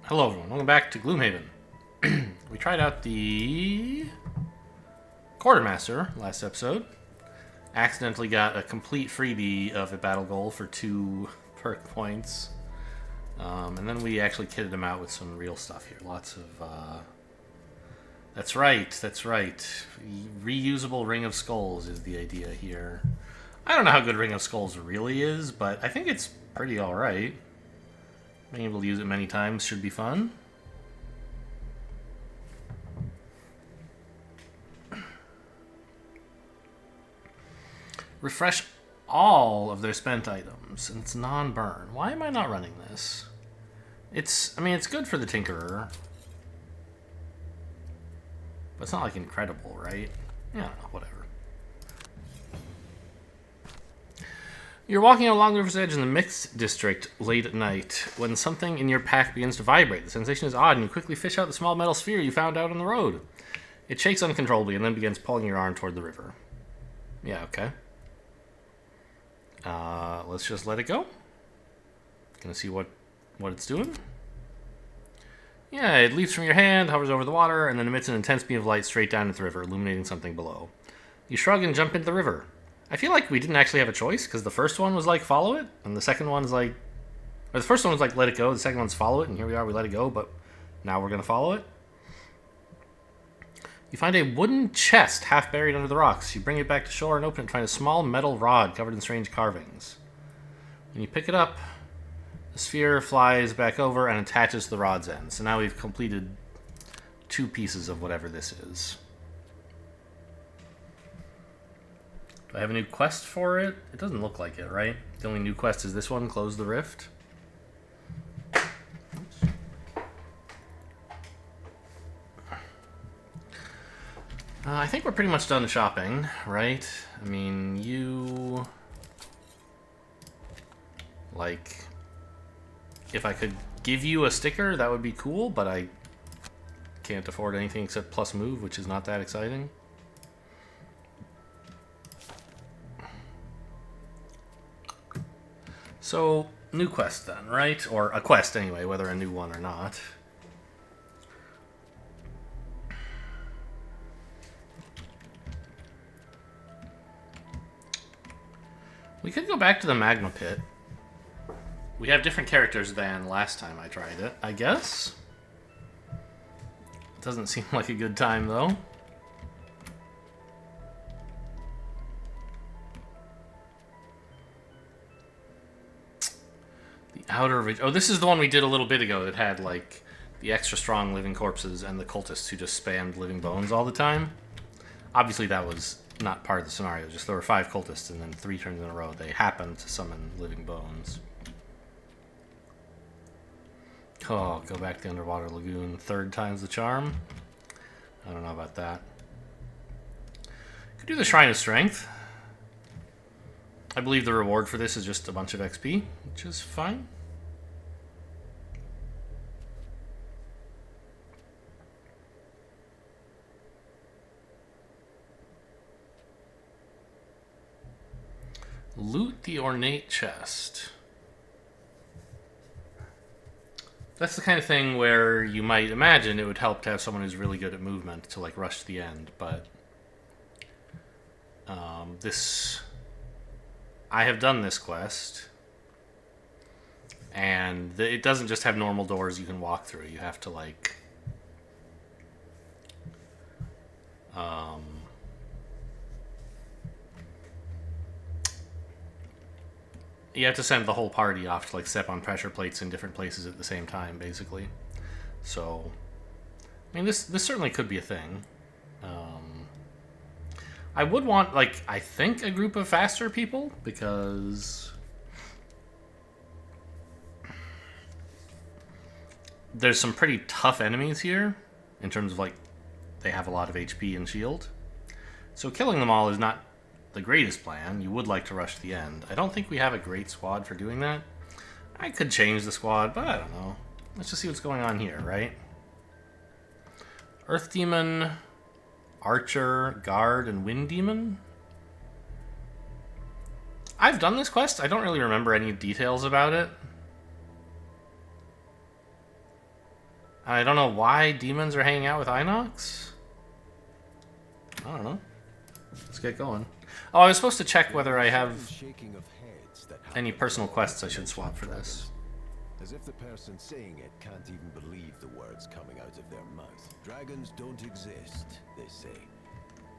Hello everyone, welcome back to Gloomhaven. We tried out the Quartermaster last episode. Accidentally got a complete freebie of a battle goal for 2 perk points. And then we actually kitted him out with some real stuff here. Lots of, That's right. Reusable Ring of Skulls is the idea here. I don't know how good Ring of Skulls really is, but I think it's pretty alright. Being able to use it many times should be fun. Refresh all of their spent items, and it's non-burn. Why am I not running this? It's good for the Tinkerer. But it's not, like, incredible, right? Yeah, I don't know, whatever. You're walking along the river's edge in the Mixed District late at night when something in your pack begins to vibrate. The sensation is odd, and you quickly fish out the small metal sphere you found out on the road. It shakes uncontrollably and then begins pulling your arm toward the river. Yeah, okay. Let's just let it go. Gonna see what it's doing. Yeah, it leaps from your hand, hovers over the water, and then emits an intense beam of light straight down into the river, illuminating something below. You shrug and jump into the river. I feel like we didn't actually have a choice, because the first one was like, follow it, and the second one's like... Or the first one was like, let it go, the second one's follow it, and here we are, we let it go, but now we're going to follow it. You find a wooden chest half buried under the rocks. You bring it back to shore and open it, find a small metal rod covered in strange carvings. When you pick it up, the sphere flies back over and attaches to the rod's end. So now we've completed 2 pieces of whatever this is. Do I have a new quest for it? It doesn't look like it, right? The only new quest is this one, Close the Rift. I think we're pretty much done shopping, right? I mean, you... Like... If I could give you a sticker, that would be cool, but I can't afford anything except plus move, which is not that exciting. So, new quest then, right? Or a quest anyway, whether a new one or not. We could go back to the magma pit. We have different characters than last time I tried it, I guess. Doesn't seem like a good time, though. The Outer Ridge. Oh, this is the one we did a little bit ago that had, like, the extra strong living corpses and the cultists who just spammed living bones all the time. Obviously, that was not part of the scenario. Just there were 5 cultists, and then 3 turns in a row they happened to summon living bones. Oh, go back to the underwater lagoon. 3rd time's the charm. I don't know about that. Could do the Shrine of Strength. I believe the reward for this is just a bunch of XP, which is fine. Loot the ornate chest. That's the kind of thing where you might imagine it would help to have someone who's really good at movement to, like, rush to the end, but I have done this quest, and it doesn't just have normal doors you can walk through. You have to, like, you have to send the whole party off to, like, step on pressure plates in different places at the same time, basically. So, I mean, this certainly could be a thing. I would want, like, I think a group of faster people, because there's some pretty tough enemies here, in terms of, like, they have a lot of HP and shield. So killing them all is not the greatest plan. You would like to rush to the end. I don't think we have a great squad for doing that. I could change the squad, but I don't know. Let's just see what's going on here, right? Earth Demon, Archer, Guard, and Wind Demon. I've done this quest. I don't really remember any details about it. I don't know why demons are hanging out with Inox. I don't know. Let's get going. Oh, I was supposed to check whether I have any personal quests I should swap for this. As if the person saying it can't even believe the words coming out of their mouth. Dragons don't exist, they say.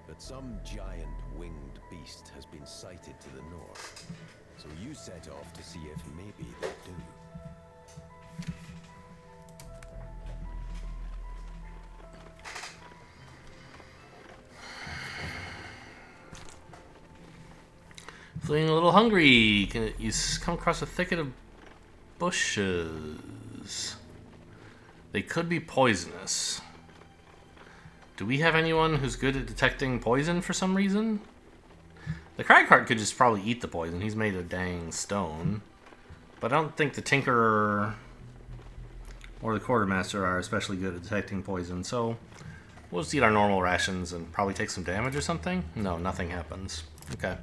But some giant winged beast has been sighted to the north. So you set off to see if maybe they do. Feeling a little hungry. You come across a thicket of bushes. They could be poisonous. Do we have anyone who's good at detecting poison for some reason? The Cragheart could just probably eat the poison. He's made of dang stone. But I don't think the Tinkerer or the Quartermaster are especially good at detecting poison, so we'll just eat our normal rations and probably take some damage or something? No, nothing happens. Okay.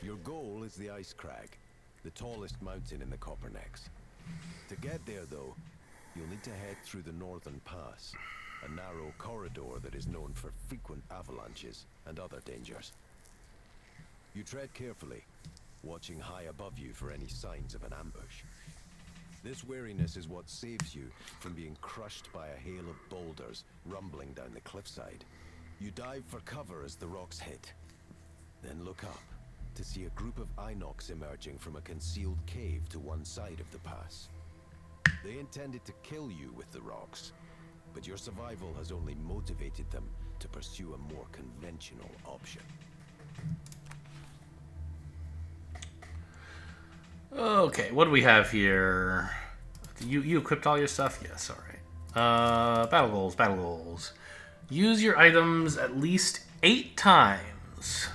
Your goal is the Ice Crag, the tallest mountain in the Coppernecks. To get there, though, you'll need to head through the Northern Pass, a narrow corridor that is known for frequent avalanches and other dangers. You tread carefully, watching high above you for any signs of an ambush. This wariness is what saves you from being crushed by a hail of boulders rumbling down the cliffside. You dive for cover as the rocks hit, then look up to see a group of Inox emerging from a concealed cave to one side of the pass. They intended to kill you with the rocks, but your survival has only motivated them to pursue a more conventional option. Okay, what do we have here? You equipped all your stuff? Yes, alright. Battle goals, battle goals. Use your items at least 8 times.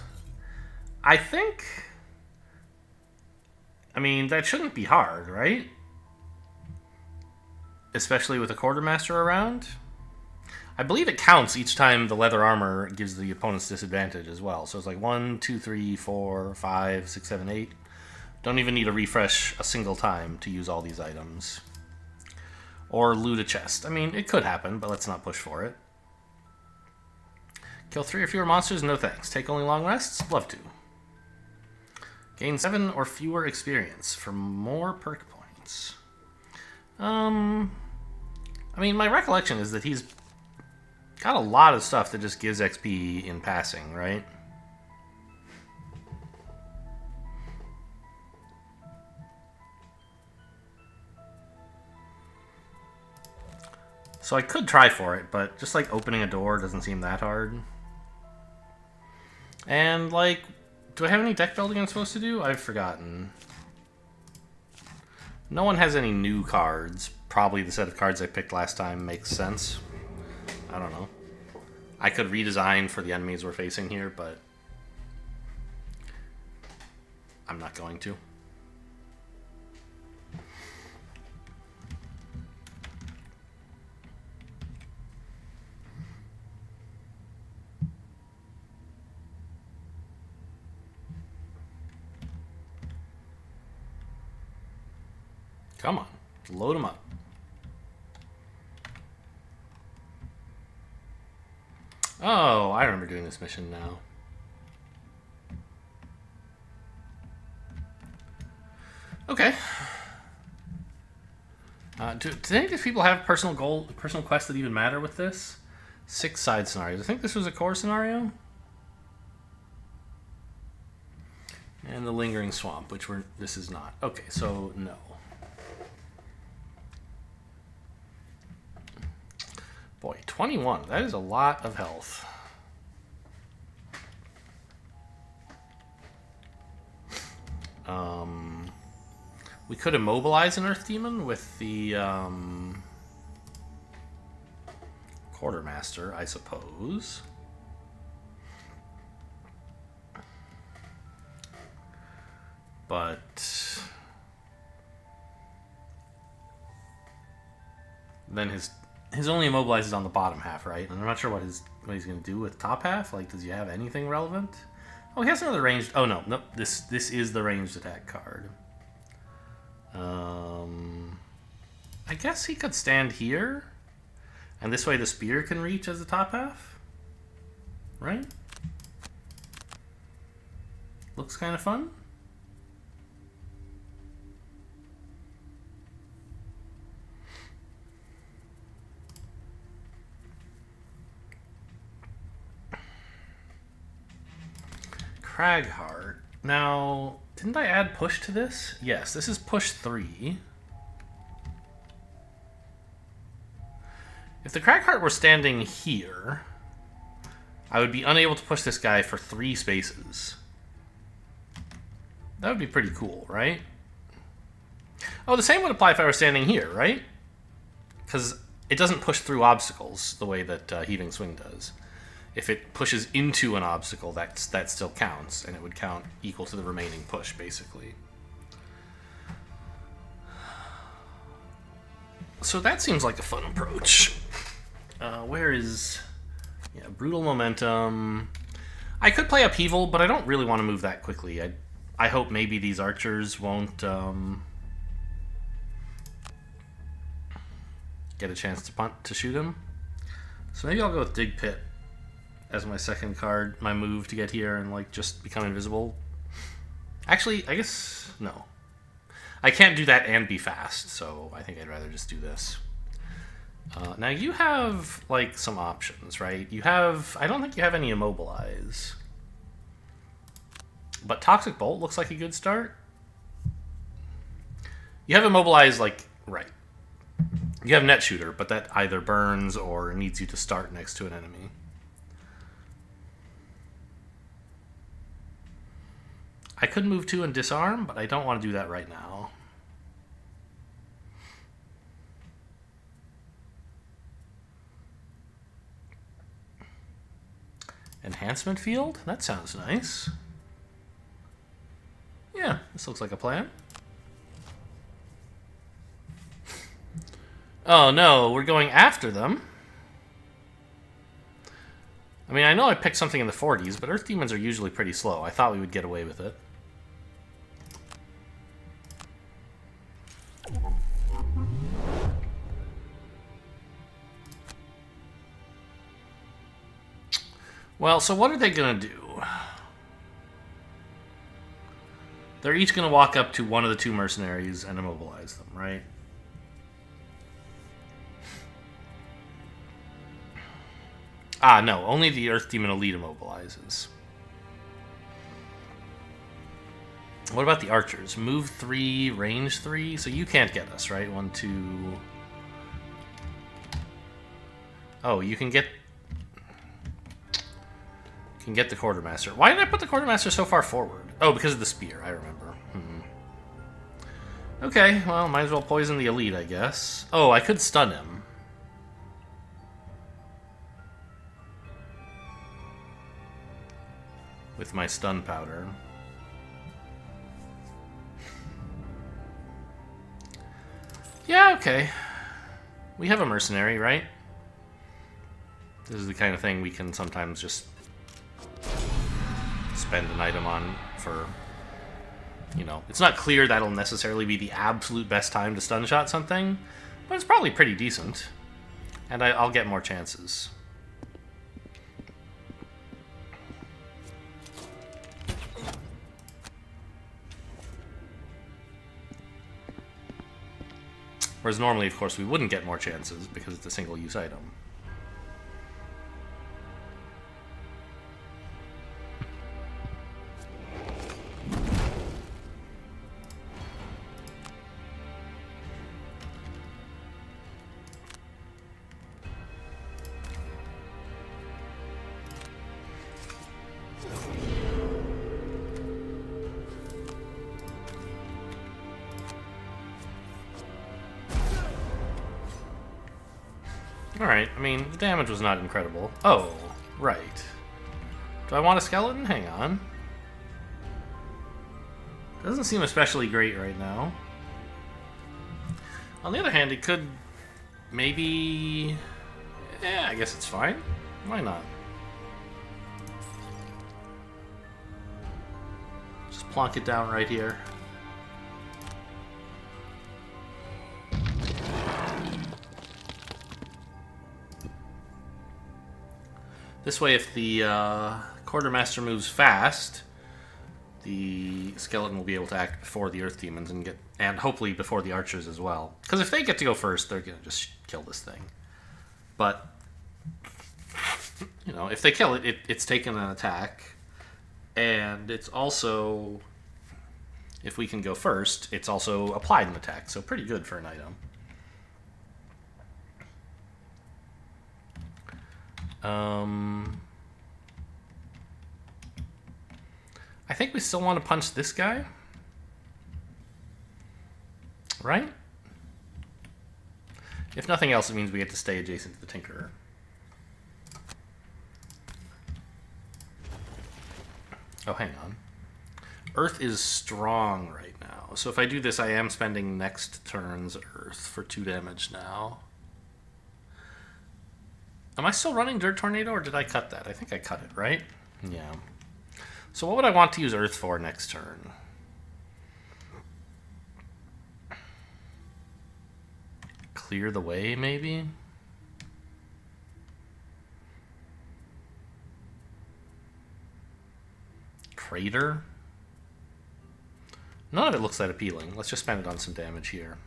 I think... I mean, that shouldn't be hard, right? Especially with a Quartermaster around. I believe it counts each time the leather armor gives the opponent's disadvantage as well. So it's like 1, 2, 3, 4, 5, 6, 7, 8. Don't even need to refresh a single time to use all these items. Or loot a chest. I mean, it could happen, but let's not push for it. Kill 3 or fewer monsters? No thanks. Take only long rests? Love to. Gain 7 or fewer experience for more perk points. I mean, my recollection is that he's got a lot of stuff that just gives XP in passing, right? So I could try for it, but just like opening a door doesn't seem that hard. And like, do I have any deck building I'm supposed to do? I've forgotten. No one has any new cards. Probably the set of cards I picked last time makes sense. I don't know. I could redesign for the enemies we're facing here, but I'm not going to. Come on, load them up. Oh, I remember doing this mission now. Okay. Do any of these people have personal quests that even matter with this? 6 side scenarios. I think this was a core scenario. And the Lingering Swamp, which this is not. Okay, so no. Boy, 21. That is a lot of health. We could immobilize an Earth Demon with the Quartermaster, I suppose. But then his only immobilize is on the bottom half, right? And I'm not sure what he's going to do with top half. Like, does he have anything relevant? Oh, he has another ranged... Oh, no. Nope. This is the ranged attack card. I guess he could stand here. And this way the spear can reach as the top half. Right? Looks kind of fun. Cragheart. Now, didn't I add push to this? Yes, this is push 3. If the Cragheart were standing here, I would be unable to push this guy for 3 spaces. That would be pretty cool, right? Oh, the same would apply if I were standing here, right? Because it doesn't push through obstacles the way that Heaving Swing does. If it pushes into an obstacle, that still counts, and it would count equal to the remaining push, basically. So that seems like a fun approach. Where is... Yeah, Brutal Momentum. I could play Upheaval, but I don't really want to move that quickly. I hope maybe these archers won't get a chance to shoot him. So maybe I'll go with Dig Pit as my second card, my move to get here and like just become invisible. Actually, I guess no. I can't do that and be fast, so I think I'd rather just do this. Now you have like some options, right? You have, I don't think you have any Immobilize. But Toxic Bolt looks like a good start. You have Immobilize, like, right. You have Net Shooter, but that either burns or needs you to start next to an enemy. I could move 2 and disarm, but I don't want to do that right now. Enhancement Field? That sounds nice. Yeah, this looks like a plan. Oh no, we're going after them. I mean, I know I picked something in the 40s, but Earth Demons are usually pretty slow. I thought we would get away with it. Well, so what are they going to do? They're each going to walk up to one of the 2 mercenaries and immobilize them, right? Ah, no. Only the Earth Demon Elite immobilizes. What about the archers? Move 3, range 3? So you can't get us, right? 1, 2... Oh, you can get... the Quartermaster. Why did I put the Quartermaster so far forward? Oh, because of the spear, I remember. Okay, well, might as well poison the Elite, I guess. Oh, I could stun him. With my stun powder. Yeah, okay. We have a mercenary, right? This is the kind of thing we can sometimes just spend an item on for, you know, it's not clear that'll necessarily be the absolute best time to stun shot something, but it's probably pretty decent, and I'll get more chances. Whereas normally, of course, we wouldn't get more chances because it's a single-use item. Alright, I mean, the damage was not incredible. Oh, right. Do I want a skeleton? Hang on. Doesn't seem especially great right now. On the other hand, it could maybe... Yeah, I guess it's fine. Why not? plonk it down right here. This way, if the Quartermaster moves fast, the skeleton will be able to act before the Earth Demons and hopefully before the archers as well. Because if they get to go first, they're gonna just kill this thing. But you know, if they kill it, it's taken an attack, and it's also, if we can go first, it's also applied an attack. So pretty good for an item. I think we still want to punch this guy, right? If nothing else, it means we get to stay adjacent to the Tinkerer. Oh, hang on. Earth is strong right now. So if I do this, I am spending next turn's Earth for 2 damage now. Am I still running Dirt Tornado, or did I cut that? I think I cut it, right? Yeah. So what would I want to use Earth for next turn? Clear the way, maybe? Crater? None of it looks that appealing. Let's just spend it on some damage here.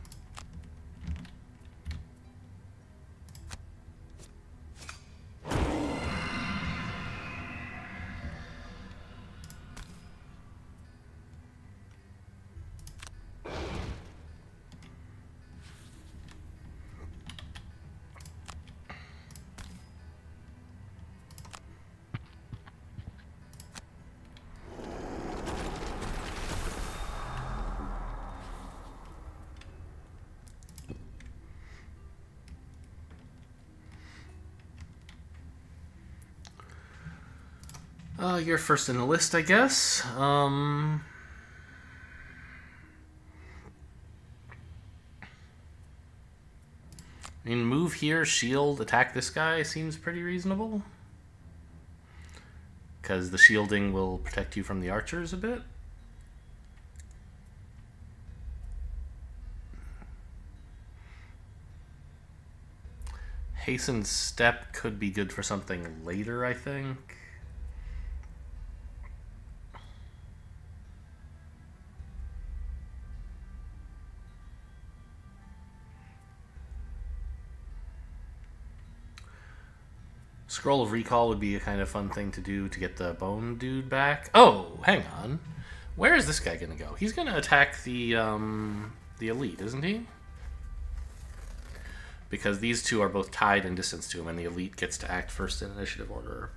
You're first in the list, I guess. I mean, move here, shield, attack this guy seems pretty reasonable. Because the shielding will protect you from the archers a bit. Hastened step could be good for something later, I think. Scroll of Recall would be a kind of fun thing to do to get the bone dude back. Oh, hang on. Where is this guy going to go? He's going to attack the elite, isn't he? Because these two are both tied in distance to him, and the elite gets to act first in initiative order.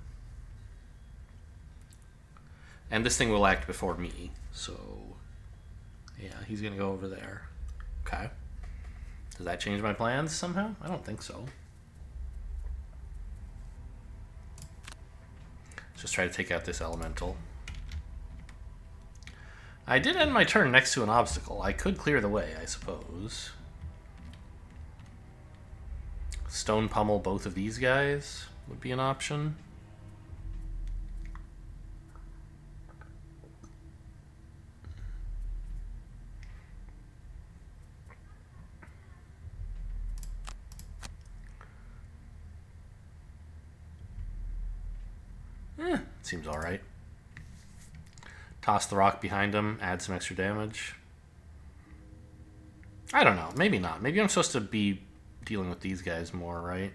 And this thing will act before me, so yeah, he's going to go over there. Okay. Does that change my plans somehow? I don't think so. Just try to take out this elemental. I did end my turn next to an obstacle. I could clear the way, I suppose. Stone pummel both of these guys would be an option. Seems alright. Toss the rock behind him, add some extra damage. I don't know, maybe not. Maybe I'm supposed to be dealing with these guys more, right?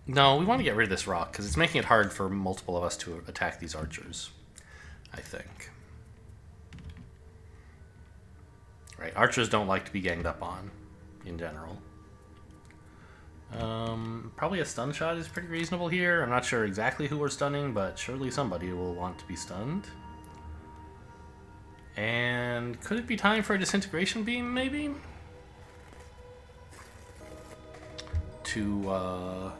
No, we want to get rid of this rock, because it's making it hard for multiple of us to attack these archers, I think. Right, archers don't like to be ganged up on, in general. Probably a stun shot is pretty reasonable here. I'm not sure exactly who we're stunning, but surely somebody will want to be stunned. And could it be time for a disintegration beam, maybe? To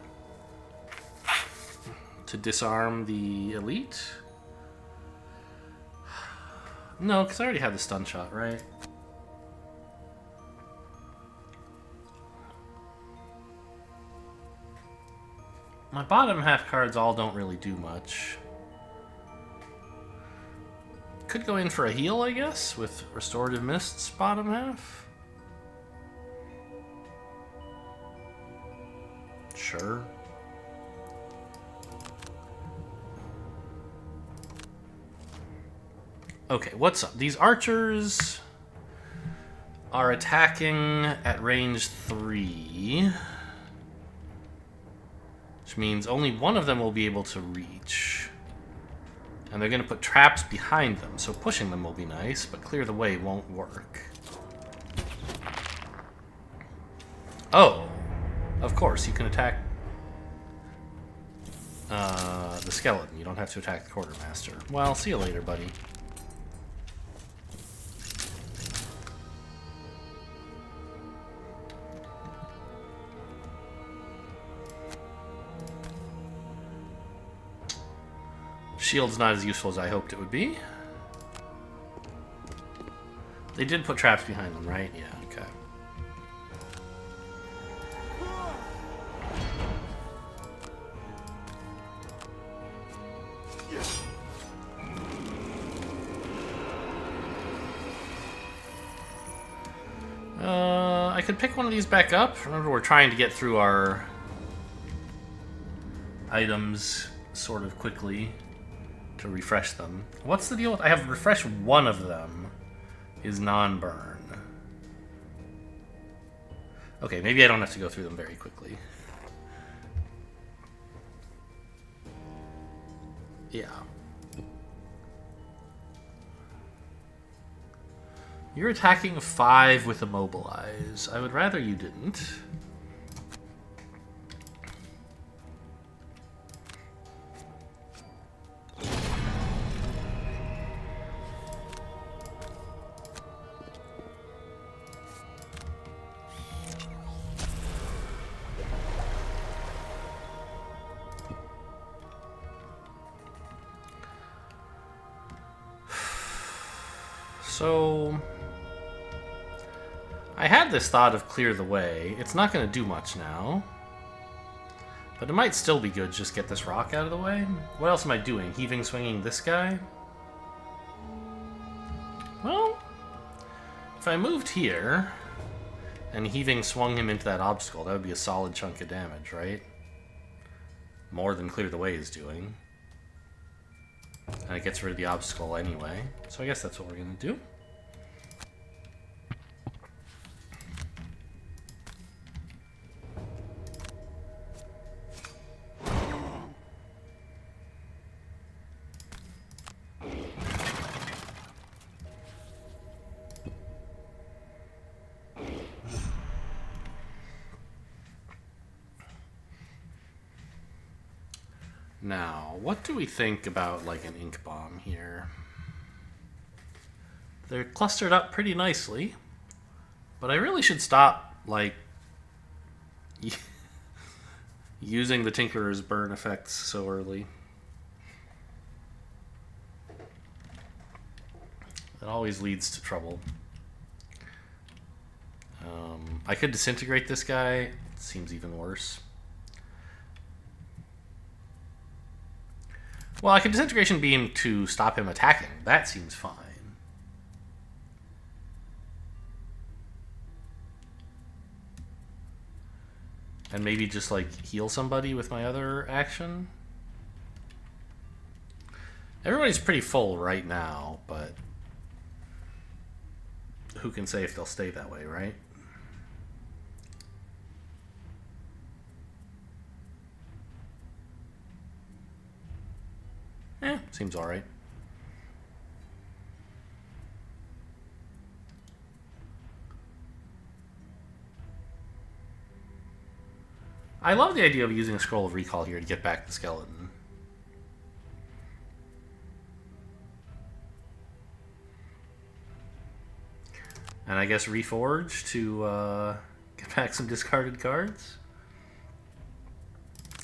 disarm the elite? No, because I already had the stun shot, right? My bottom half cards all don't really do much. Could go in for a heal, I guess, with Restorative Mists bottom half. Sure. Okay, what's up? These archers are attacking at range 3. Which means only one of them will be able to reach. And they're going to put traps behind them, so pushing them will be nice, but clear the way won't work. Oh! Of course, you can attack the skeleton. You don't have to attack the Quartermaster. Well, see you later, buddy. Shield's not as useful as I hoped it would be. They did put traps behind them, right? Yeah, okay. I could pick one of these back up. Remember, we're trying to get through our items sort of quickly to refresh them. What's the deal with... I have refresh one of them is non-burn. Okay, maybe I don't have to go through them very quickly. Yeah. You're attacking 5 with Immobilize. I would rather you didn't. So... I had this thought of clear the way. It's not going to do much now. But it might still be good to just get this rock out of the way. What else am I doing? Heaving, swinging this guy? Well, if I moved here and heaving swung him into that obstacle, that would be a solid chunk of damage, right? More than clear the way is doing. And it gets rid of the obstacle anyway. So I guess that's what we're going to do. Now, what do we think about, like, an ink bomb here? They're clustered up pretty nicely, but I really should stop, like, using the Tinkerer's burn effects so early. That always leads to trouble. I could disintegrate this guy. It seems even worse. Well, I could disintegration beam to stop him attacking. That seems fine. And maybe just, like, heal somebody with my other action. Everybody's pretty full right now, but who can say if they'll stay that way, right? Eh, seems alright. I love the idea of using a scroll of recall here to get back the skeleton. And I guess reforge to get back some discarded cards.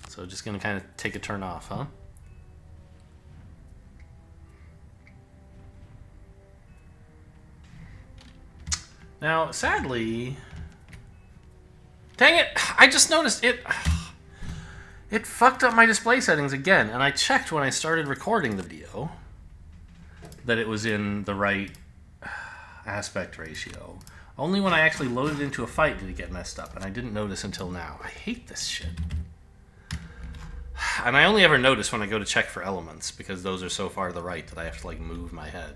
So just gonna kind of take a turn off, huh? Now, sadly... Dang it! I just noticed it... It fucked up my display settings again, and I checked when I started recording the video. that it was in the right aspect ratio. Only when I actually loaded into a fight did it get messed up, and I didn't notice until now. I hate this shit. And I only ever notice when I go to check for elements, because those are so far to the right that I have to, like, move my head.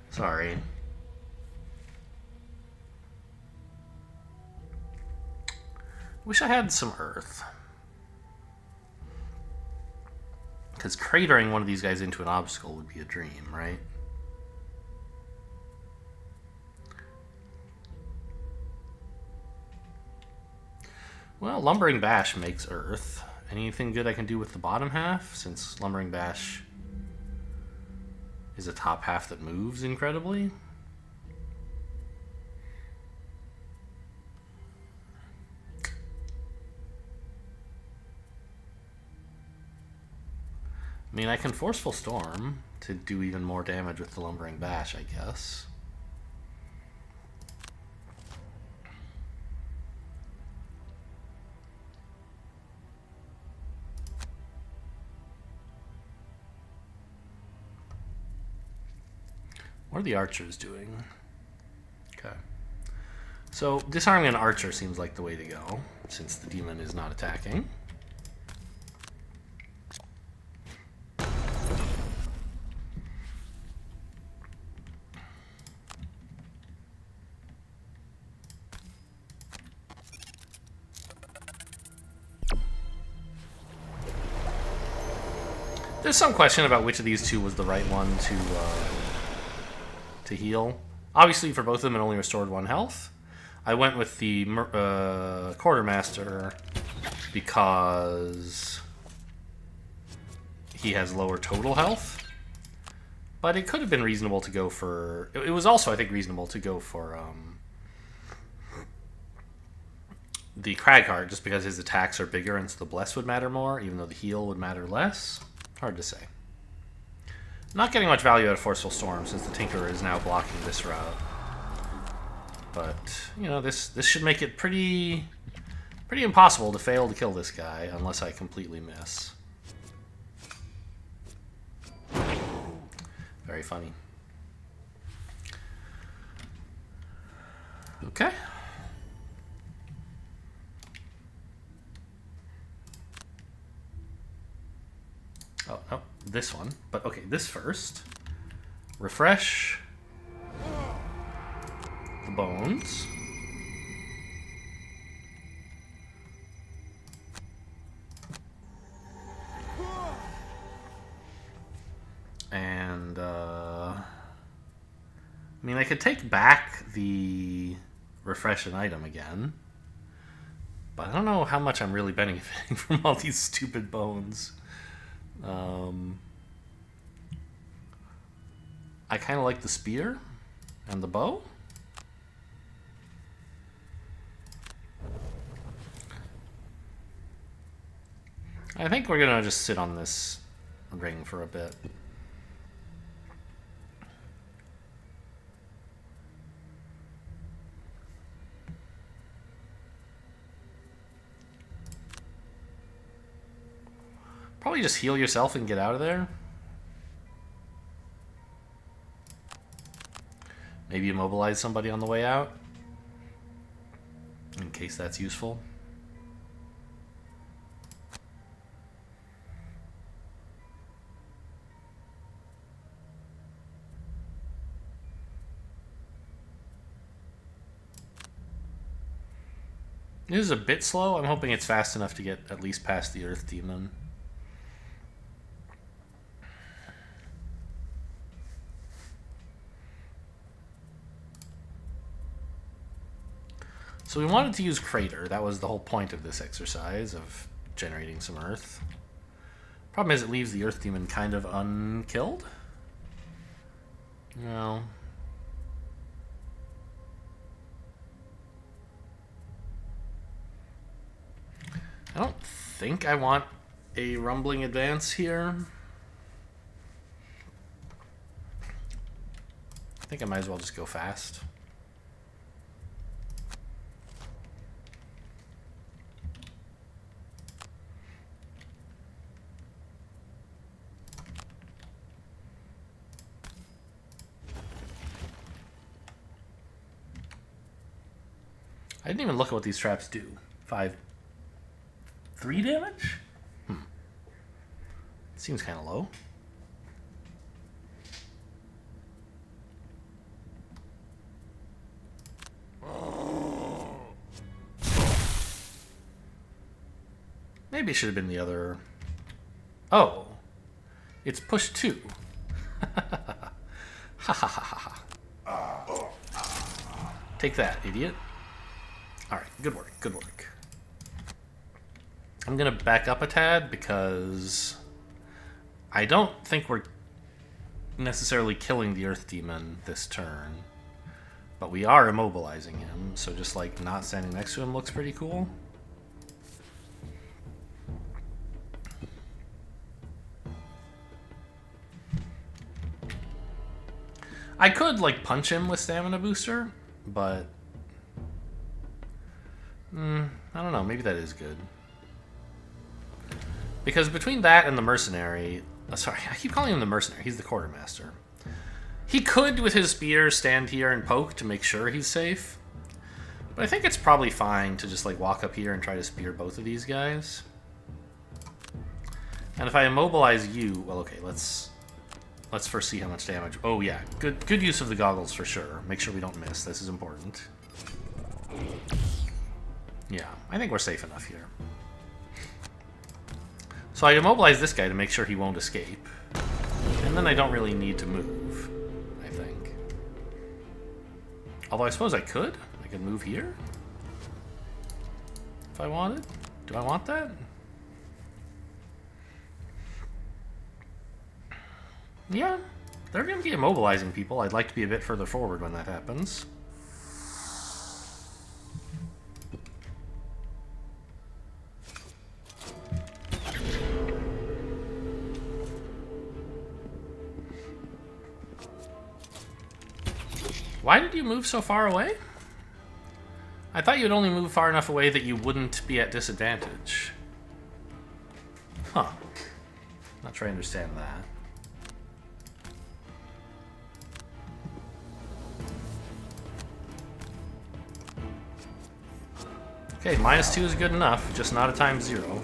Sorry. Wish I had some earth. Because cratering one of these guys into an obstacle would be a dream, right? Well, Lumbering Bash makes earth. Anything good I can do with the bottom half? Since Lumbering Bash is a top half that moves incredibly. I mean, I can Forceful Storm to do even more damage with the Lumbering Bash, I guess. What are the archers doing? Okay. So, disarming an archer seems like the way to go, since the demon is not attacking. There's some question about which of these two was the right one to heal. Obviously, for both of them, it only restored 1 health. I went with the Quartermaster because he has lower total health. But it could have been reasonable to go for... It was also, I think, reasonable to go for the Cragheart, just because his attacks are bigger and so the Bless would matter more, even though the heal would matter less. Hard to say. Not getting much value out of Forceful Storm since the Tinkerer is now blocking this route. But, you know, this should make it pretty impossible to fail to kill this guy unless I completely miss. Very funny. Okay. Oh, no, this one. But, okay, this first. Refresh the bones. And, I mean, I could take back the refresh an item again. But I don't know how much I'm really benefiting from all these stupid bones. I kind of like the spear and the bow. I think we're gonna just sit on this ring for a bit. Probably just heal yourself and get out of there. Maybe immobilize somebody on the way out, in case that's useful. This is a bit slow. I'm hoping it's fast enough to get at least past the Earth Demon. So we wanted to use Crater. That was the whole point of this exercise, of generating some Earth. Problem is it leaves the Earth Demon kind of unkilled. No. I don't think I want a rumbling advance here. I think I might as well just go fast. didn't even look at what these traps do. 3 damage? Seems kind of low. Maybe it should have been the other... Oh. It's push 2. Ha ha ha ha ha. Take that, idiot. Alright, good work, good work. I'm gonna back up a tad because I don't think we're necessarily killing the Earth Demon this turn. But we are immobilizing him, so just like not standing next to him looks pretty cool. I could like punch him with stamina booster, but I don't know, maybe that is good. Because between that and the mercenary, sorry, I keep calling him the mercenary, he's the quartermaster. He could, with his spear, stand here and poke to make sure he's safe. But I think it's probably fine to just like walk up here and try to spear both of these guys. And if I immobilize you, well, okay, let's first see how much damage. Oh yeah, good use of the goggles for sure. Make sure we don't miss. This is important. Yeah, I think we're safe enough here. So I immobilize this guy to make sure he won't escape. And then I don't really need to move, I think. Although I suppose I could. I could move here. If I wanted. Do I want that? Yeah, they're going to be immobilizing people. I'd like to be a bit further forward when that happens. Why did you move so far away? I thought you'd only move far enough away that you wouldn't be at disadvantage. Huh. Not sure I understand that. Okay, -2 is good enough, just not a ×0.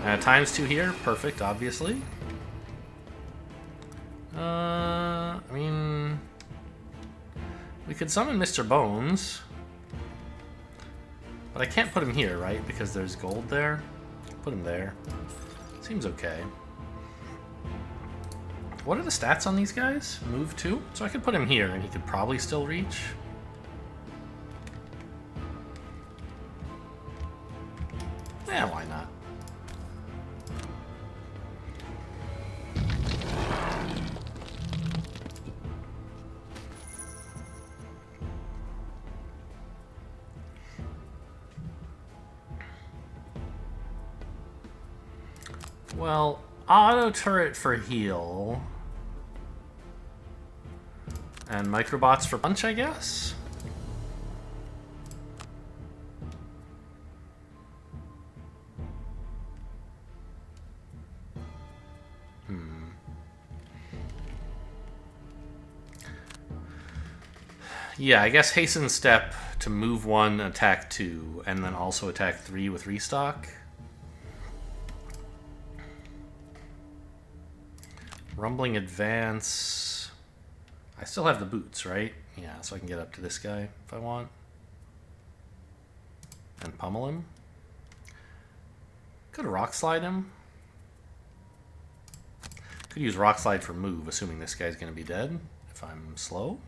And a ×2 here, perfect, obviously. I mean... we could summon Mr. Bones. But I can't put him here, right? Because there's gold there. Put him there. Seems okay. What are the stats on these guys? Move 2? So I could put him here and he could probably still reach. Yeah, why not? Well, auto turret for heal. And microbots for punch, I guess? Yeah, I guess hasten step to move 1, attack 2, and then also attack 3 with restock. Rumbling advance. I still have the boots, right? Yeah, so I can get up to this guy if I want. And pummel him. Could rock slide him. Could use rock slide for move, assuming this guy's going to be dead if I'm slow.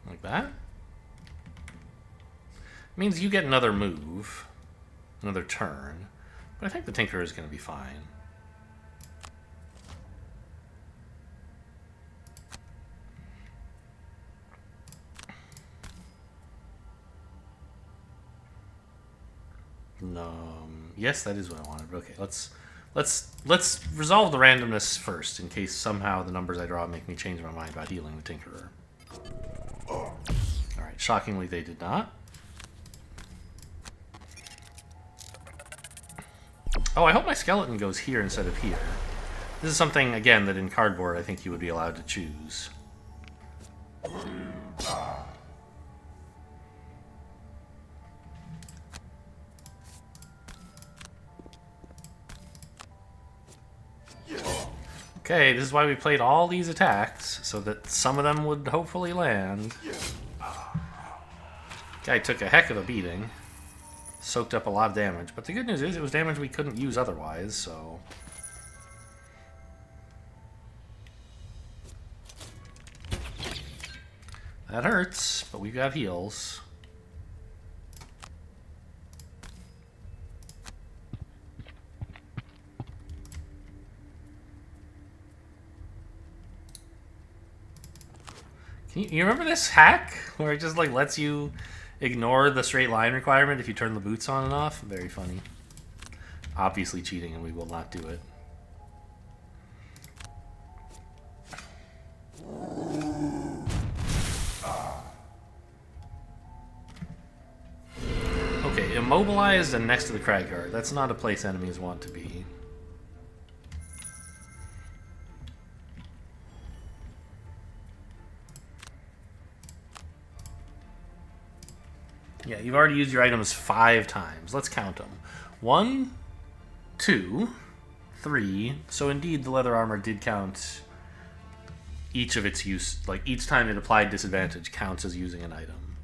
Like that. Means you get another move, another turn, but I think the Tinkerer is going to be fine. No, yes, that is what I wanted. Okay, let's resolve the randomness first, in case somehow the numbers I draw make me change my mind about healing the Tinkerer. All right, shockingly, they did not. Oh, I hope my skeleton goes here instead of here. This is something, again, that in cardboard I think you would be allowed to choose. Okay, this is why we played all these attacks, so that some of them would hopefully land. Guy took a heck of a beating. Soaked up a lot of damage, but the good news is it was damage we couldn't use otherwise, so... That hurts, but we've got heals. You remember this hack where it just like lets you ignore the straight line requirement if you turn the boots on and off? Very funny. Obviously cheating, and we will not do it. Okay, immobilized and next to the crag guard. That's not a place enemies want to be. Yeah, you've already used your items 5 times. Let's count them. 1, 2, 3. So indeed, the leather armor did count each of its use. Like, each time it applied disadvantage counts as using an item.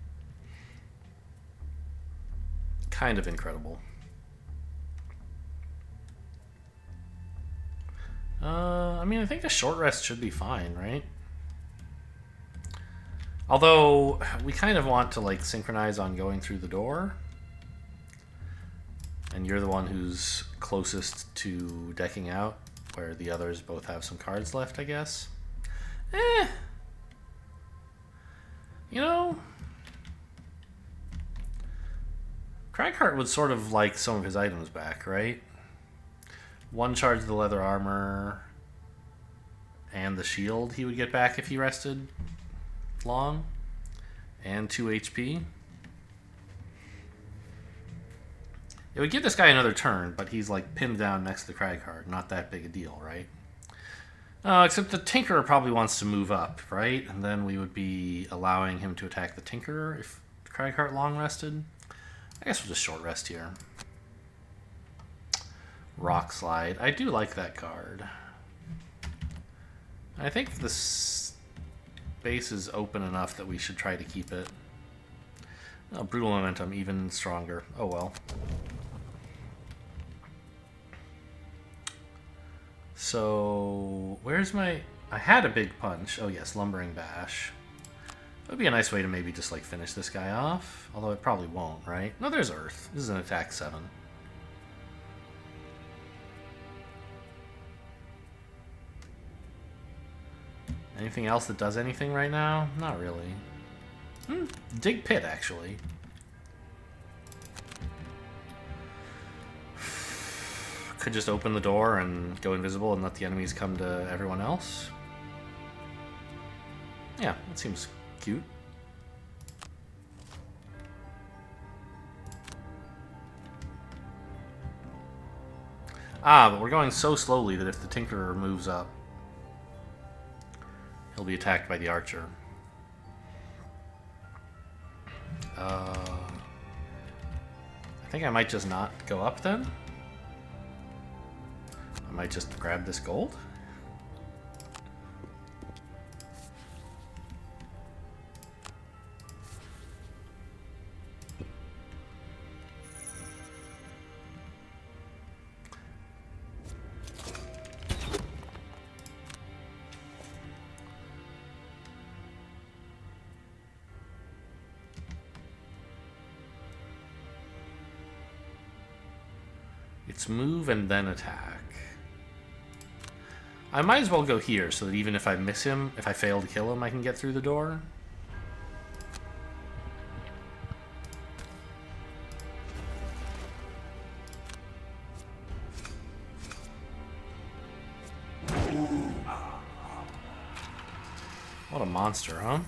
Kind of incredible. I mean, I think a short rest should be fine, right? Although, we kind of want to, like, synchronize on going through the door. And you're the one who's closest to decking out, where the others both have some cards left, I guess. You know... Cragheart would sort of like some of his items back, right? 1 charge of the leather armor, and the shield he would get back if he rested long, and 2 HP. It would give this guy another turn, but he's like pinned down next to the Cragheart. Not that big a deal, right? Except the Tinkerer probably wants to move up, right? And then we would be allowing him to attack the Tinkerer if Cragheart long rested. I guess we'll just short rest here. Rock Slide. I do like that card. I think the space is open enough that we should try to keep it. Oh, Brutal Momentum, even stronger. Oh well. So, where's my... I had a big punch. Oh yes, Lumbering Bash. That would be a nice way to maybe just like finish this guy off. Although it probably won't, right? No, there's Earth. This is an attack 7. Anything else that does anything right now? Not really. Dig Pit, actually. Could just open the door and go invisible and let the enemies come to everyone else. Yeah, that seems cute. Ah, but we're going so slowly that if the Tinkerer moves up, he'll be attacked by the Archer. I think I might just not go up then. I might just grab this gold. It's move and then attack. I might as well go here so that even if I miss him, if I fail to kill him, I can get through the door. What a monster, huh?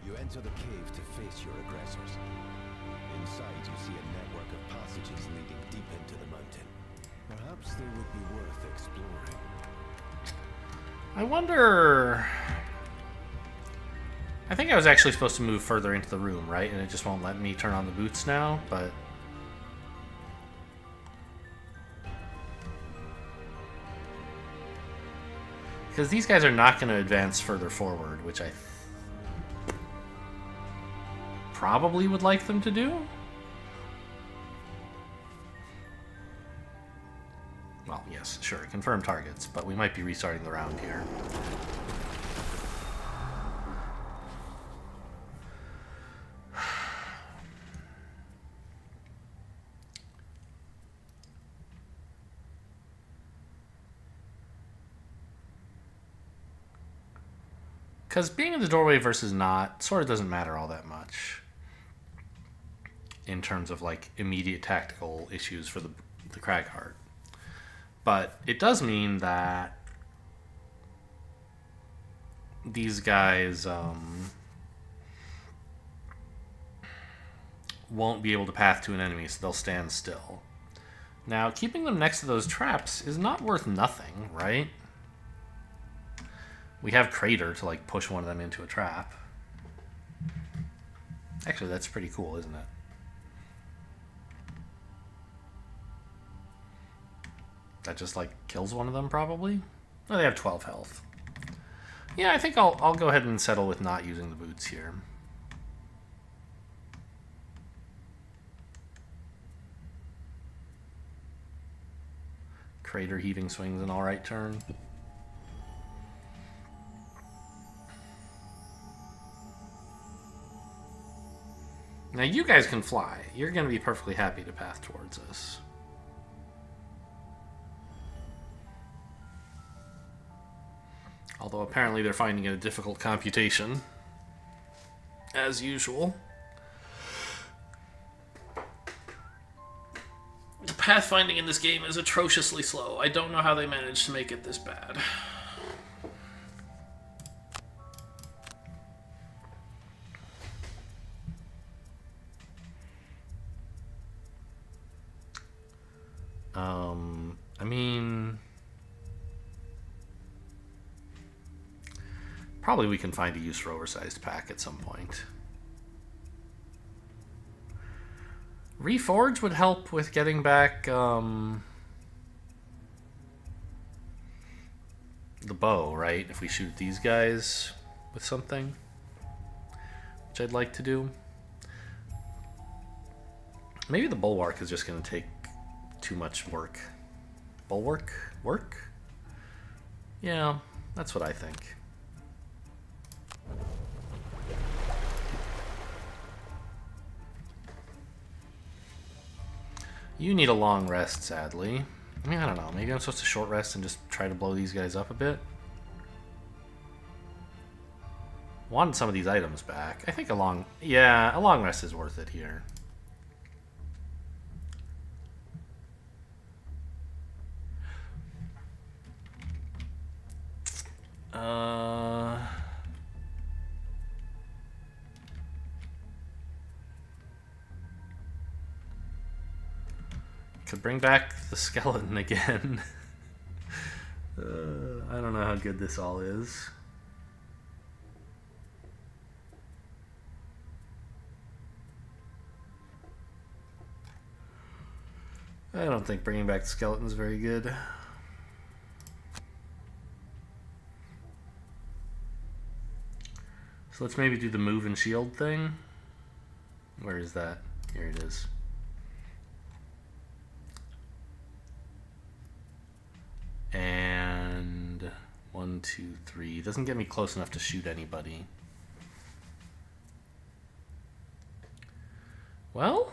You enter the cave to face your aggressors. Inside, you see a network of passages leading deep into the mountain. Perhaps they would be worth exploring. I wonder... I think I was actually supposed to move further into the room, right? And it just won't let me turn on the boots now, but... Because these guys are not going to advance further forward, which I probably would like them to do. Well, yes, sure, confirm targets, but we might be restarting the round here. Because being in the doorway versus not sort of doesn't matter all that much in terms of like immediate tactical issues for the Cragheart. But it does mean that these guys won't be able to path to an enemy, so they'll stand still. Now, keeping them next to those traps is not worth nothing, right? We have Crater to like push one of them into a trap. Actually, that's pretty cool, isn't it? That just like kills one of them, probably. Oh, they have 12 health. Yeah, I think I'll go ahead and settle with not using the boots here. Crater heaving swings an alright turn. Now you guys can fly. You're going to be perfectly happy to path towards us. Although apparently they're finding it a difficult computation. As usual. The pathfinding in this game is atrociously slow. I don't know how they managed to make it this bad. I mean... Probably we can find a use for oversized pack at some point. Reforge would help with getting back the bow, right? If we shoot these guys with something, which I'd like to do. Maybe the bulwark is just going to take too much work. Bulwark? Work? Yeah, that's what I think. You need a long rest, sadly. I mean, I don't know. Maybe I'm supposed to short rest and just try to blow these guys up a bit. Wanted some of these items back. I think a long rest is worth it here. Could bring back the skeleton again. I don't know how good this all is. I don't think bringing back the skeleton is very good. So let's maybe do the move and shield thing. Where is that? Here it is. And 1, 2, 3. Doesn't get me close enough to shoot anybody. Well,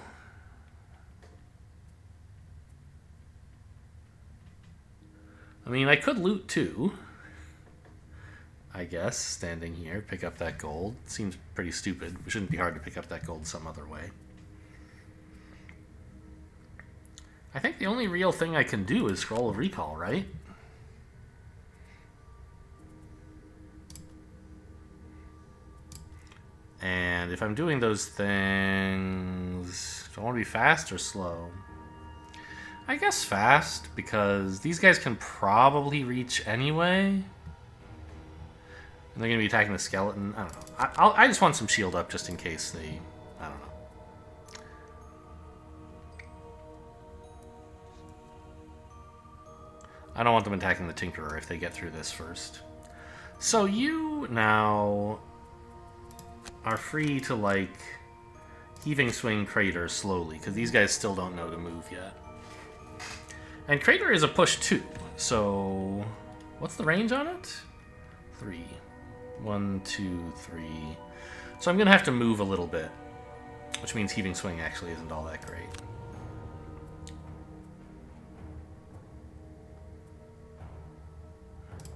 I mean, I could loot too. I guess, standing here, pick up that gold. Seems pretty stupid. It shouldn't be hard to pick up that gold some other way. I think the only real thing I can do is Scroll of Recall, right? And if I'm doing those things... So I want to be fast or slow? I guess fast, because these guys can probably reach anyway. And they're going to be attacking the skeleton. I don't know. I just want some shield up just in case they... I don't know. I don't want them attacking the Tinkerer if they get through this first. So you now are free to, like, heaving swing Crater slowly, because these guys still don't know to move yet. And Crater is a push too, so what's the range on it? 3. 1, 2, 3. So I'm going to have to move a little bit, which means heaving swing actually isn't all that great.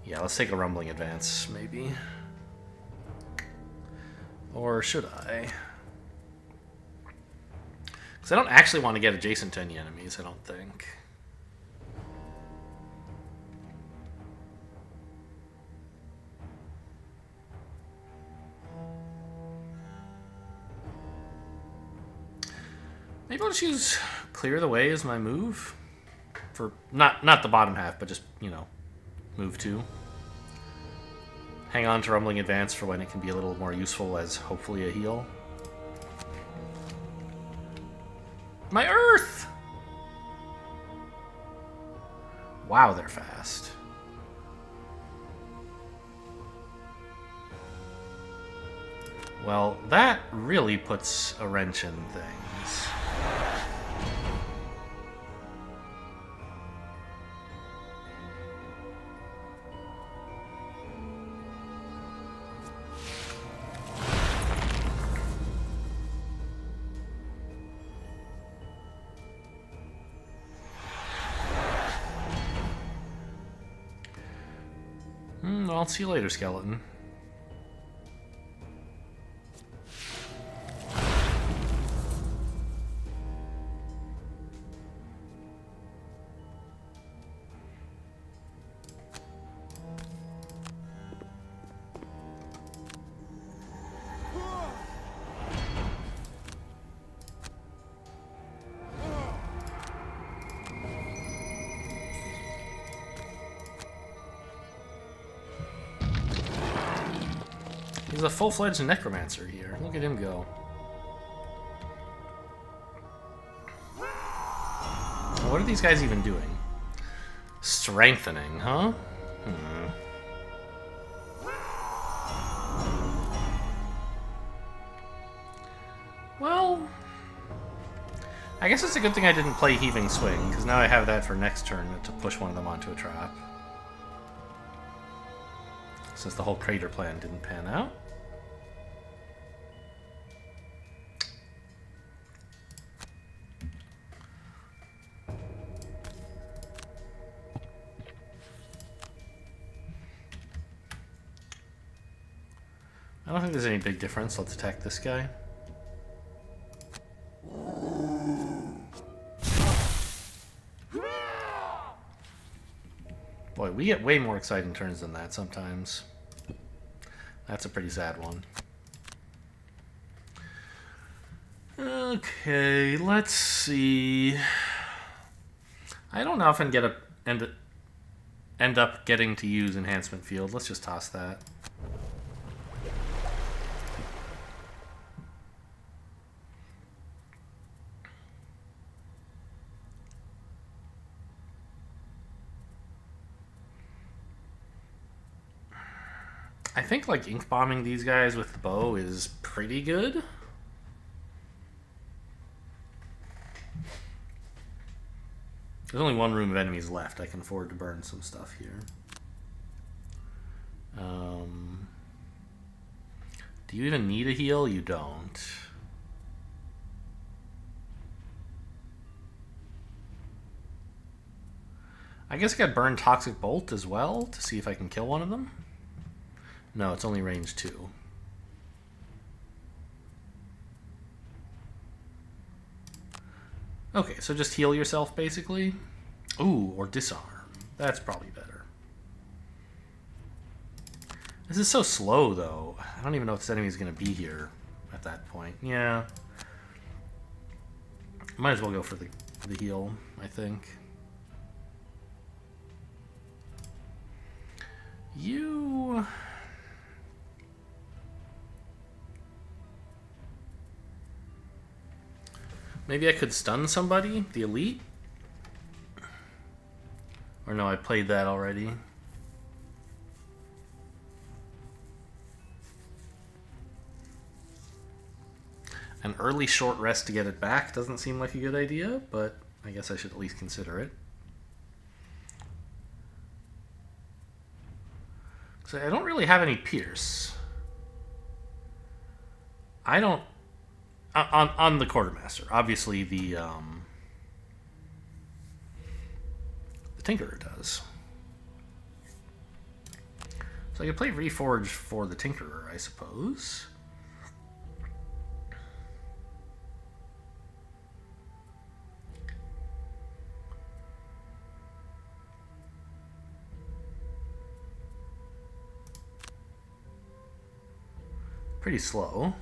Yeah, let's take a rumbling advance, maybe. Or should I? Because I don't actually want to get adjacent to any enemies, I don't think. Maybe I'll just use Clear the Way as my move. For not the bottom half, but just, you know, move 2. Hang on to Rumbling Advance for when it can be a little more useful as hopefully a heal. My Earth! Wow, they're fast. Well, that really puts a wrench in things. I'll see you later, skeleton. He's a full-fledged necromancer here. Look at him go. What are these guys even doing? Strengthening, huh? Well, I guess it's a good thing I didn't play Heaving Swing, because now I have that for next turn to push one of them onto a trap. Since the whole crater plan didn't pan out. I don't think there's any big difference. Let's attack this guy. Boy, we get way more exciting turns than that sometimes. That's a pretty sad one. Okay, let's see. I don't often end up getting to use Enhancement Field. Let's just toss that. I think, like, ink bombing these guys with the bow is pretty good. There's only one room of enemies left. I can afford to burn some stuff here. Do you even need a heal? You don't. I guess I could burn Toxic Bolt as well to see if I can kill one of them. No, it's only range 2. Okay, so just heal yourself, basically. Ooh, or disarm. That's probably better. This is so slow, though. I don't even know if this enemy is going to be here at that point. Yeah. Might as well go for the heal, I think. You... Maybe I could stun somebody? The elite? Or no, I played that already. An early short rest to get it back doesn't seem like a good idea, but I guess I should at least consider it. So I don't really have any Pierce. I don't... On the Quartermaster. Obviously the Tinkerer does. So I could play Reforge for the Tinkerer, I suppose. Pretty slow.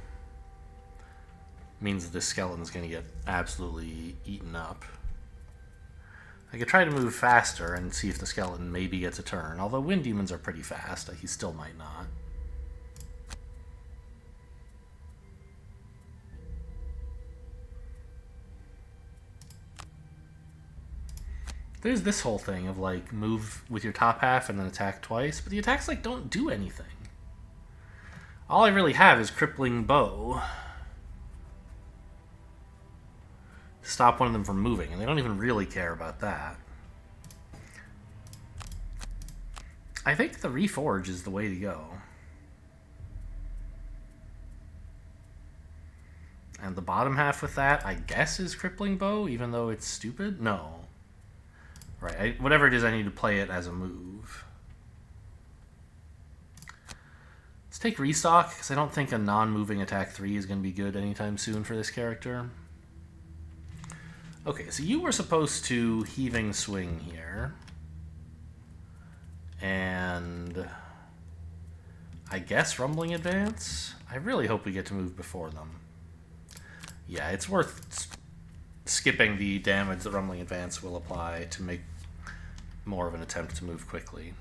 Means that this skeleton's going to get absolutely eaten up. I could try to move faster and see if the skeleton maybe gets a turn. Although wind demons are pretty fast, he still might not. There's this whole thing of like move with your top half and then attack twice, but the attacks like don't do anything. All I really have is crippling bow to stop one of them from moving, and they don't even really care about that. I think the Reforge is the way to go. And the bottom half with that, I guess, is crippling bow, even though it's stupid? No. Right, whatever it is, I need to play it as a move. Let's take Restock, because I don't think a non-moving attack 3 is going to be good anytime soon for this character. Okay, so you were supposed to Heaving Swing here. And I guess Rumbling Advance? I really hope we get to move before them. Yeah, it's worth skipping the damage that Rumbling Advance will apply to make more of an attempt to move quickly.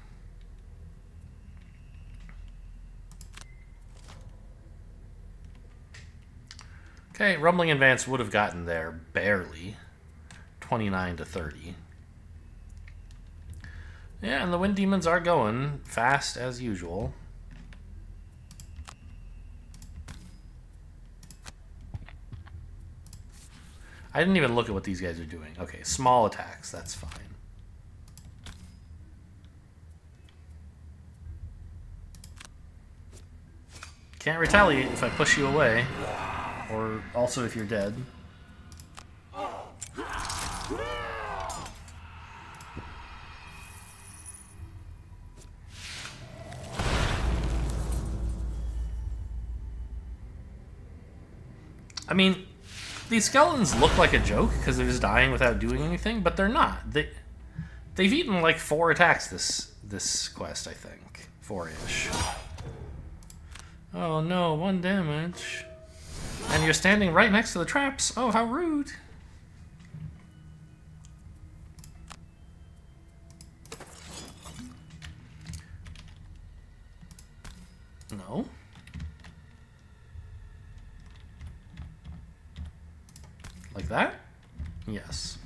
Okay, Rumbling Advance would have gotten there barely. 29 to 30. Yeah, and the Wind Demons are going fast as usual. I didn't even look at what these guys are doing. Okay, small attacks, that's fine. Can't retaliate if I push you away. Or also if you're dead. I mean, these skeletons look like a joke because they're just dying without doing anything, but they're not. They've eaten like 4 attacks this quest, I think. 4-ish. Oh no, 1 damage. And you're standing right next to the traps. Oh, how rude. No. Like that? Yes.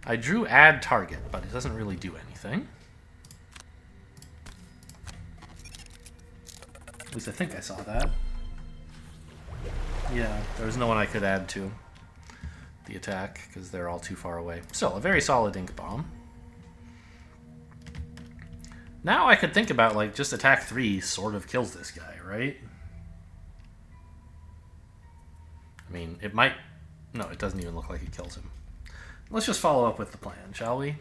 I drew add target, but it doesn't really do anything. At least I think I saw that. Yeah, there was no one I could add to the attack because they're all too far away. Still, a very solid ink bomb. Now I could think about, like, just attack 3 sort of kills this guy, right? I mean, it might... No, it doesn't even look like it kills him. Let's just follow up with the plan, shall we?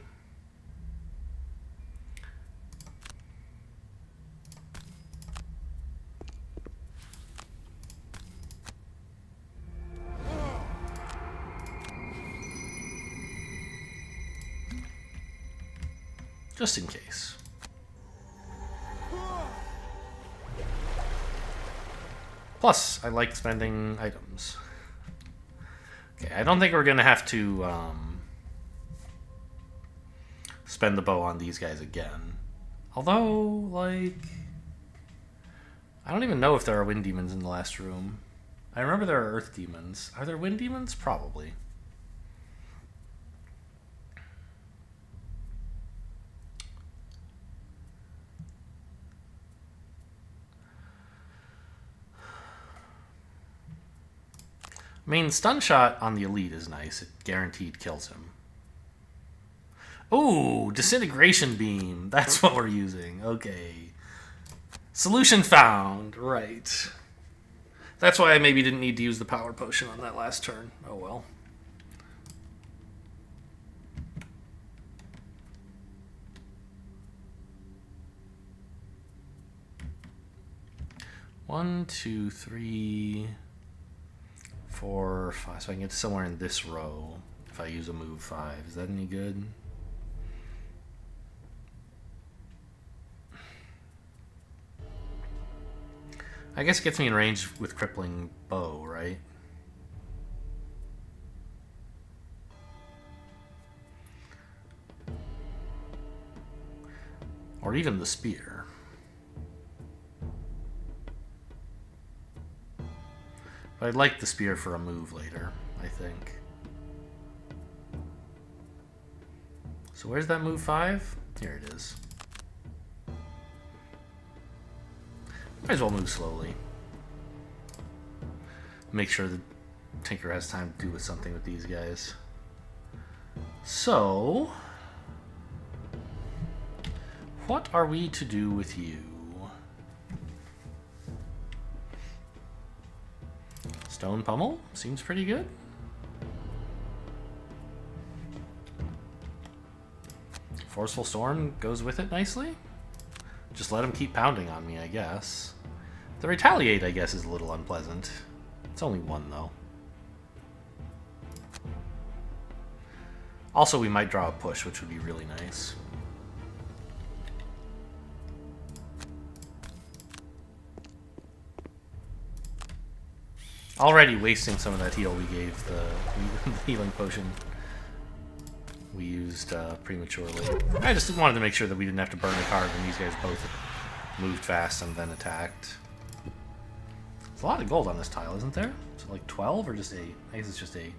Just in case. Plus, I like spending items. Okay, I don't think we're going to have to spend the bow on these guys again. Although, like... I don't even know if there are wind demons in the last room. I remember there are earth demons. Are there wind demons? Probably. I mean, stun shot on the elite is nice. It guaranteed kills him. Ooh, disintegration beam. That's what we're using. Okay. Solution found. Right. That's why I maybe didn't need to use the power potion on that last turn. Oh well. One, two, three, 4, 5. So I can get somewhere in this row if I use a move 5. Is that any good? I guess it gets me in range with crippling bow, right? Or even the spear. But I'd like the spear for a move later, I think. So where's that move 5? Here it is. Might as well move slowly. Make sure that Tinker has time to do with something with these guys. So, what are we to do with you? Stone Pummel seems pretty good. Forceful Storm goes with it nicely. Just let him keep pounding on me, I guess. The Retaliate, I guess, is a little unpleasant. It's only 1, though. Also, we might draw a push, which would be really nice. Already wasting some of that heal we gave the healing potion we used prematurely. I just wanted to make sure that we didn't have to burn a card when these guys both moved fast and then attacked. There's a lot of gold on this tile, isn't there? Is it like 12 or just 8? I guess it's just 8.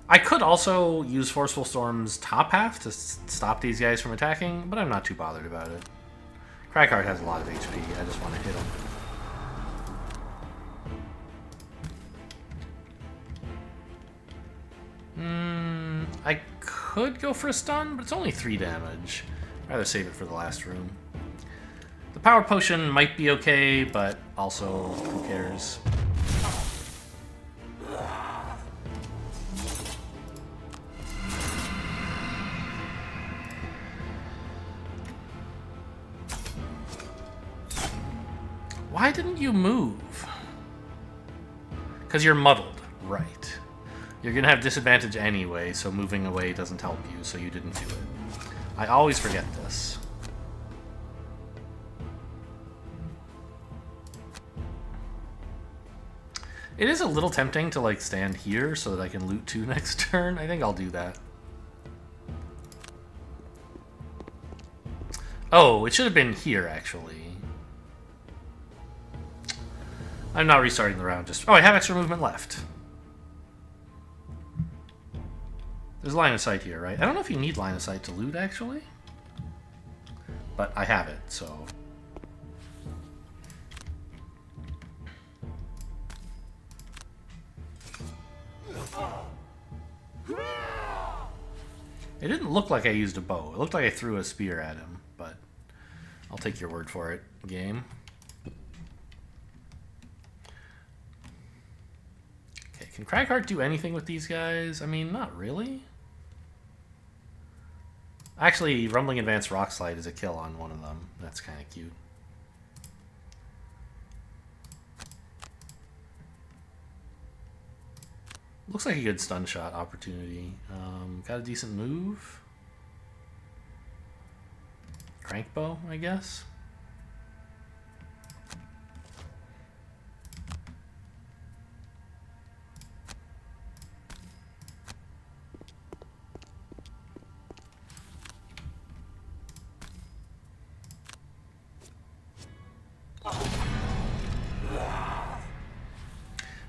I could also use Forceful Storm's top half to stop these guys from attacking, but I'm not too bothered about it. Cragheart has a lot of HP. I just want to hit him. I could go for a stun, but it's only 3 damage. I'd rather save it for the last room. The power potion might be okay, but also, who cares? Why didn't you move? Because you're muddled, right. You're going to have disadvantage anyway, so moving away doesn't help you, so you didn't do it. I always forget this. It is a little tempting to like stand here so that I can loot 2 next turn. I think I'll do that. Oh, it should have been here, actually. I'm not restarting the round, just... Oh, I have extra movement left. There's line of sight here, right? I don't know if you need line of sight to loot, actually. But I have it, so... It didn't look like I used a bow. It looked like I threw a spear at him, but... I'll take your word for it, game. Okay, can Cragheart do anything with these guys? I mean, not really. Actually, Rumbling Advanced Rock Slide is a kill on one of them. That's kind of cute. Looks like a good stun shot opportunity. Got a decent move. crank bow, I guess.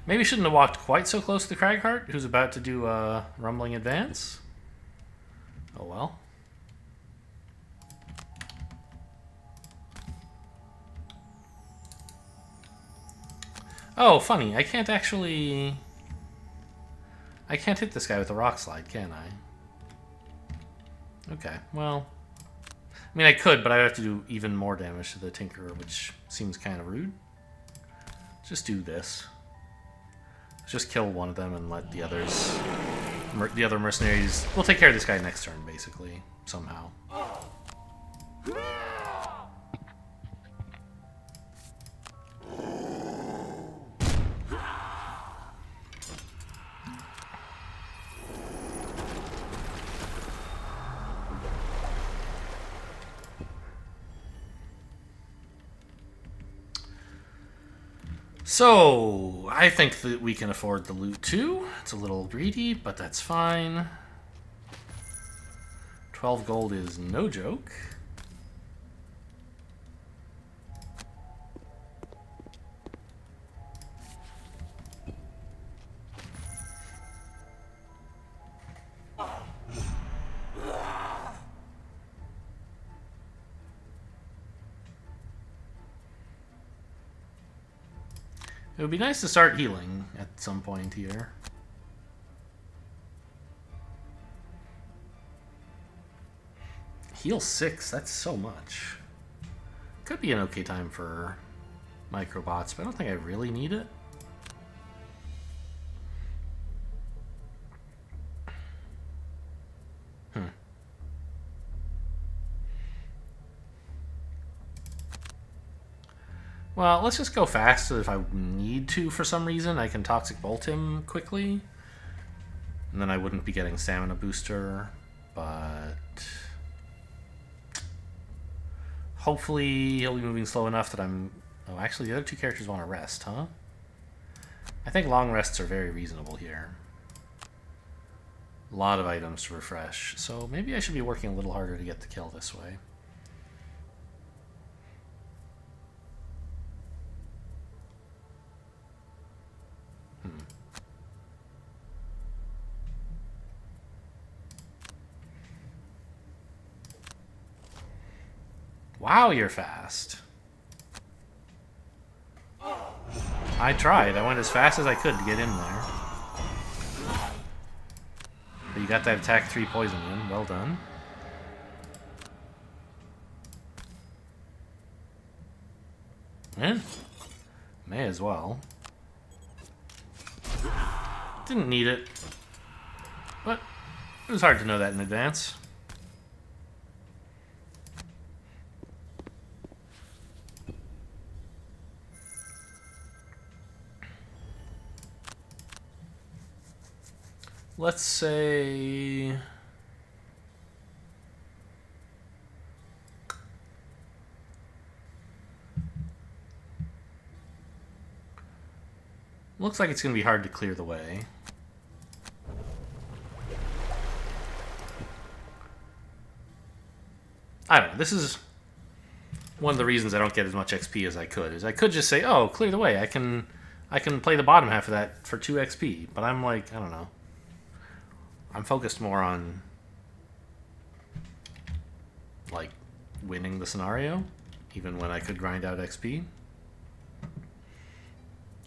Maybe shouldn't have walked quite so close to the Cragheart, who's about to do a rumbling advance. Oh well. Oh, funny. I can't actually... I can't hit this guy with a rock slide, can I? Okay, well... I mean, I could, but I'd have to do even more damage to the Tinkerer, which seems kind of rude. Just do this. Just kill one of them and let the others... the other mercenaries... We'll take care of this guy next turn, basically. Somehow. So, I think that we can afford the loot too. It's a little greedy, but that's fine. 12 gold is no joke. It would be nice to start healing at some point here. Heal 6, that's so much. Could be an okay time for microbots, but I don't think I really need it. Well, let's just go fast so that if I need to for some reason, I can Toxic Bolt him quickly. And then I wouldn't be getting Stamina Booster, but... hopefully he'll be moving slow enough that I'm... Oh, actually the other two characters want to rest, huh? I think long rests are very reasonable here. A lot of items to refresh, so maybe I should be working a little harder to get the kill this way. Wow, you're fast. I tried. I went as fast as I could to get in there. But you got that attack 3 poison in. Well done. Eh? May as well. Didn't need it. But it was hard to know that in advance. Let's say... looks like it's going to be hard to clear the way. I don't know. This is one of the reasons I don't get as much XP as I could. Is I could just say, "Oh, clear the way. I can play the bottom half of that for 2 XP." But I'm like, I don't know. I'm focused more on like winning the scenario, even when I could grind out XP.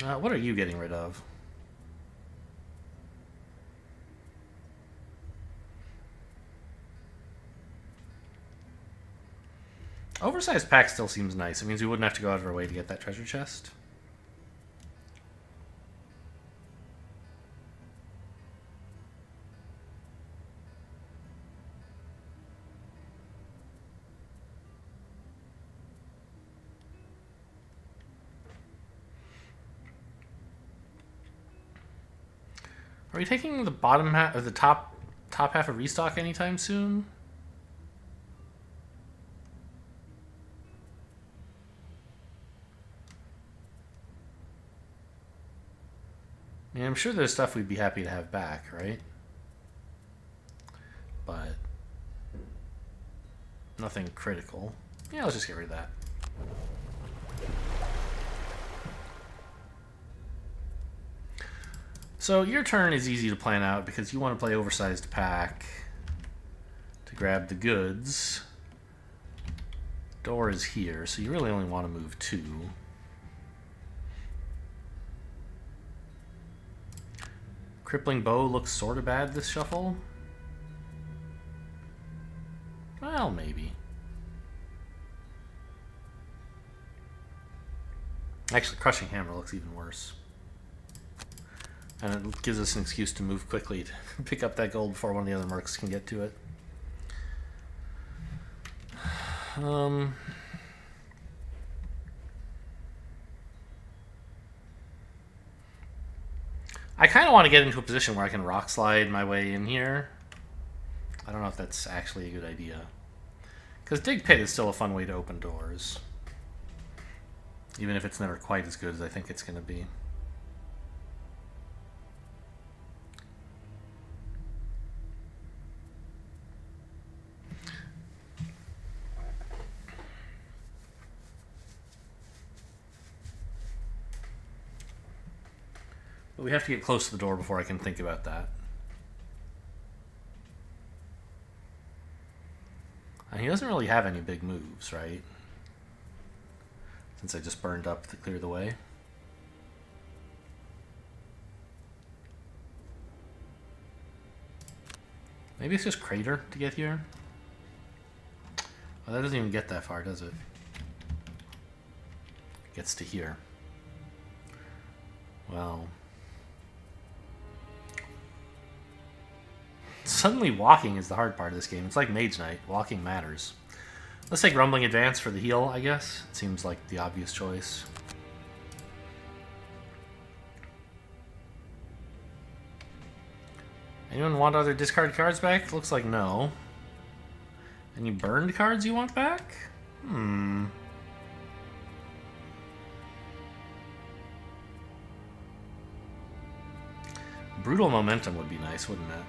What are you getting rid of? Oversized pack still seems nice. It means we wouldn't have to go out of our way to get that treasure chest. Are we taking the bottom half or the top half of restock anytime soon? I mean, I'm sure there's stuff we'd be happy to have back, right? But nothing critical. Yeah, let's just get rid of that. So your turn is easy to plan out because you want to play oversized pack to grab the goods. Door is here, so you really only want to move 2. Crippling bow looks sort of bad this shuffle. Well, maybe. Actually, crushing hammer looks even worse. And it gives us an excuse to move quickly to pick up that gold before one of the other mercs can get to it. I kind of want to get into a position where I can rock slide my way in here. I don't know if that's actually a good idea. Because Dig Pit is still a fun way to open doors. Even if it's never quite as good as I think it's going to be. But we have to get close to the door before I can think about that. And he doesn't really have any big moves, right? Since I just burned up to clear the way. Maybe it's just Crater to get here? Oh, that doesn't even get that far, does it? It gets to here. Well... Suddenly walking is the hard part of this game. It's like Mage Knight. Walking matters. Let's take Rumbling Advance for the heal, I guess. It seems like the obvious choice. Anyone want other discard cards back? Looks like no. Any burned cards you want back? Brutal Momentum would be nice, wouldn't it?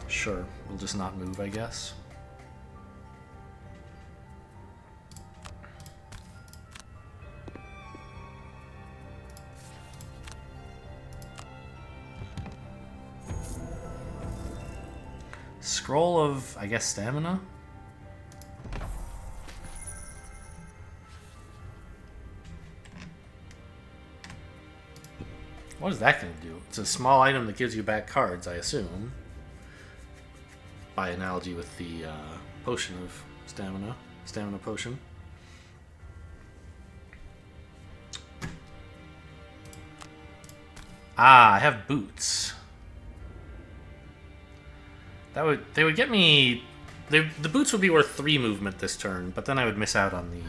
Sure, we'll just not move, I guess. Scroll of, I guess, stamina? What is that going to do? It's a small item that gives you back cards, I assume. By analogy with the potion of stamina. Stamina potion. Ah, I have boots. They would get me... the boots would be worth 3 movement this turn, but then I would miss out on the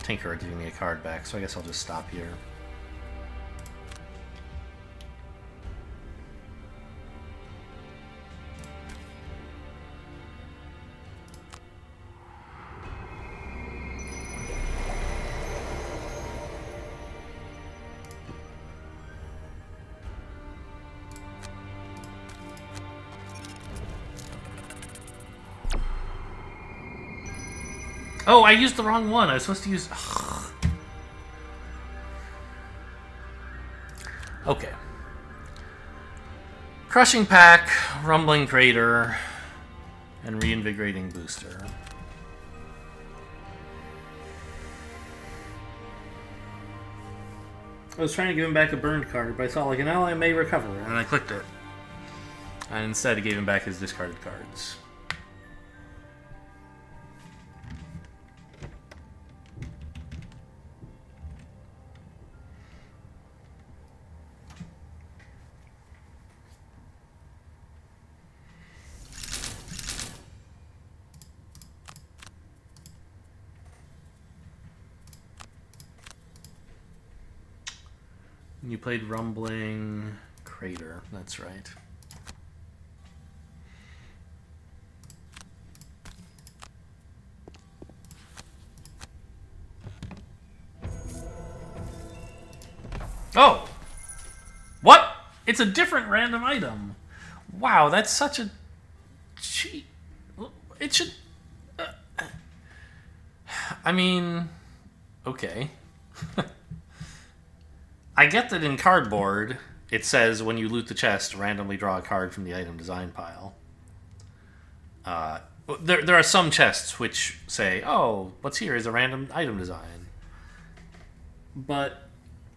Tinkerer giving me a card back, so I guess I'll just stop here. Oh, I used the wrong one. I was supposed to use... Ugh. Okay. Crushing Pack, Rumbling Crater, and Reinvigorating Booster. I was trying to give him back a burned card, but I saw like an ally may recover, and I clicked it. And instead, I gave him back his discarded cards. You played Rumbling Crater, that's right. Oh! What? It's a different random item. Wow, that's such a cheat. It should... I mean... Okay. I get that in cardboard, it says when you loot the chest, randomly draw a card from the item design pile. There are some chests which say, oh, what's here is a random item design. But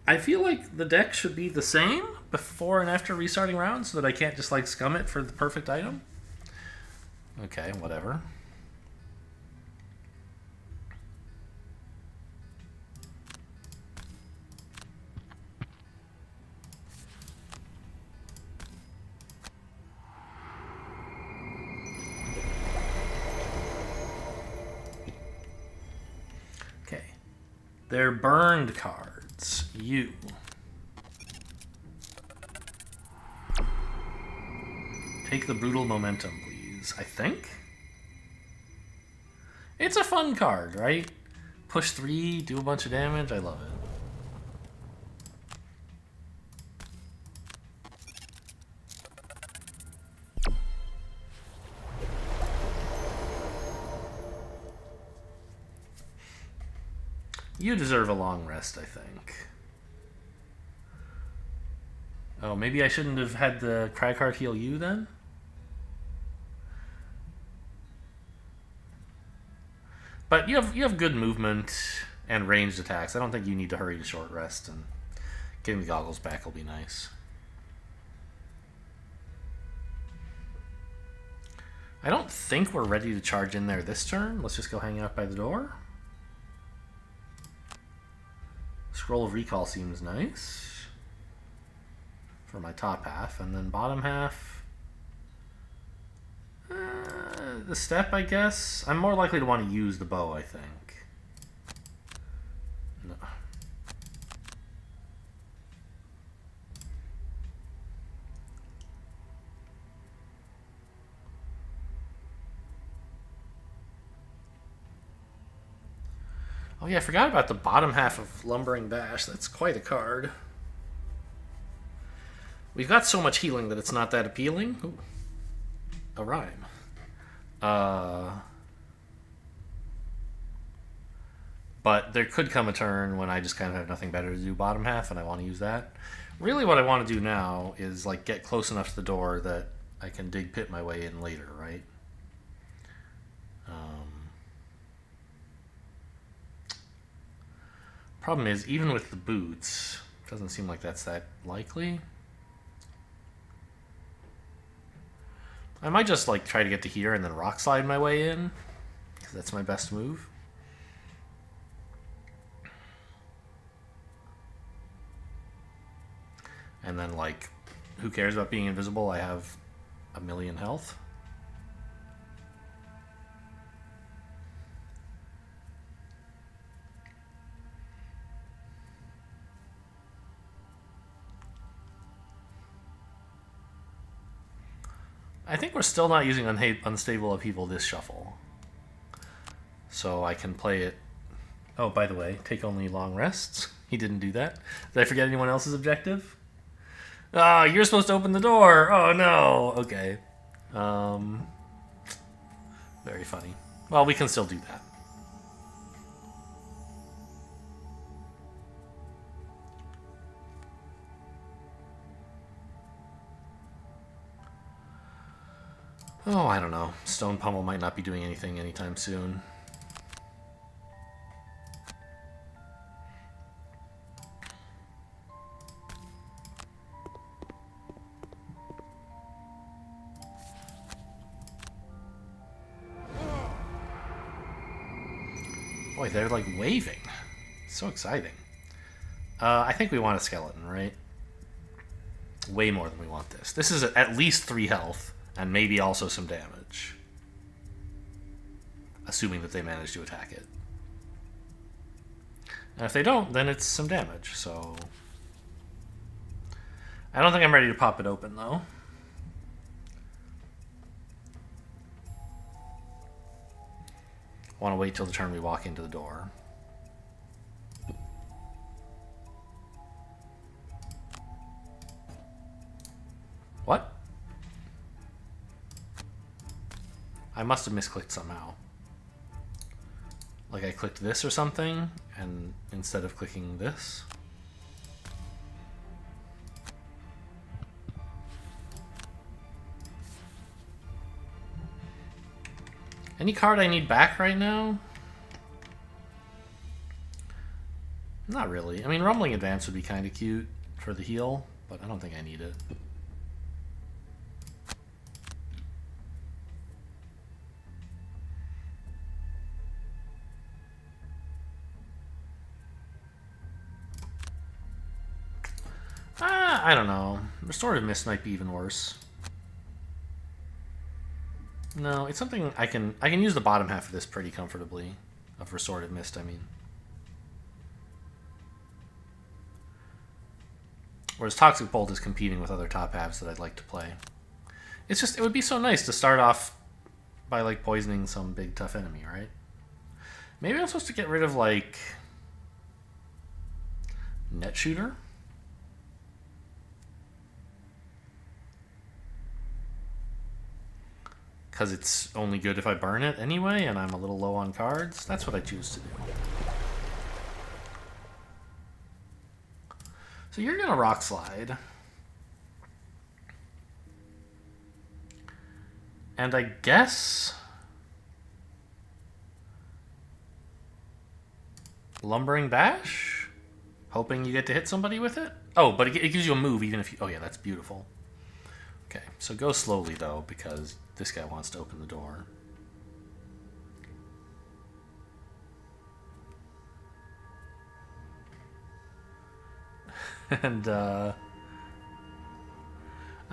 I feel like the deck should be the same before and after restarting rounds so that I can't just like scum it for the perfect item. Okay, whatever. Okay. They're burned cards. You. Take the brutal momentum, please. I think? It's a fun card, right? Push 3, do a bunch of damage. I love it. You deserve a long rest, I think. Oh, maybe I shouldn't have had the cry card heal you then? But you have good movement and ranged attacks. I don't think you need to hurry to short rest, and getting the goggles back will be nice. I don't think we're ready to charge in there this turn. Let's just go hang out by the door. Scroll of Recall seems nice for my top half, and then bottom half. The step, I guess. I'm more likely to want to use the bow, I think. No. Oh yeah, I forgot about the bottom half of Lumbering Bash. That's quite a card. We've got so much healing that it's not that appealing. Ooh. A rhyme. But there could come a turn when I just kind of have nothing better to do bottom half, and I want to use that. Really what I want to do now is like get close enough to the door that I can dig pit my way in later, right? Problem is, even with the boots, it doesn't seem like that's that likely. I might just like try to get to here and then rock slide my way in, because that's my best move. And then like, who cares about being invisible? I have 1,000,000 health. I think we're still not using Unstable Upheaval this shuffle. So I can play it... Oh, by the way, take only long rests. He didn't do that. Did I forget anyone else's objective? Ah, you're supposed to open the door! Oh no! Okay. Very funny. Well, we can still do that. Oh, I don't know. Stone Pummel might not be doing anything anytime soon. Boy, they're like waving. So exciting. I think we want a skeleton, right? Way more than we want this. This is at least 3 health. And maybe also some damage. Assuming that they manage to attack it. And if they don't, then it's some damage, so... I don't think I'm ready to pop it open, though. I want to wait till the turn we walk into the door. I must have misclicked somehow. Like I clicked this or something, and instead of clicking this. Any card I need back right now? Not really. I mean, Rumbling Advance would be kind of cute for the heal, but I don't think I need it. I don't know. Restorative Mist might be even worse. No, it's something I can use the bottom half of this pretty comfortably. Of Restorative Mist, I mean. Whereas Toxic Bolt is competing with other top halves that I'd like to play. It's just, it would be so nice to start off by, like, poisoning some big tough enemy, right? Maybe I'm supposed to get rid of, like, Net Shooter? Because it's only good if I burn it anyway, and I'm a little low on cards. That's what I choose to do. So you're gonna Rock Slide. And I guess Lumbering Bash? Hoping you get to hit somebody with it? Oh, but it gives you a move even if you... Oh yeah, that's beautiful. Okay, so go slowly though, because this guy wants to open the door. And I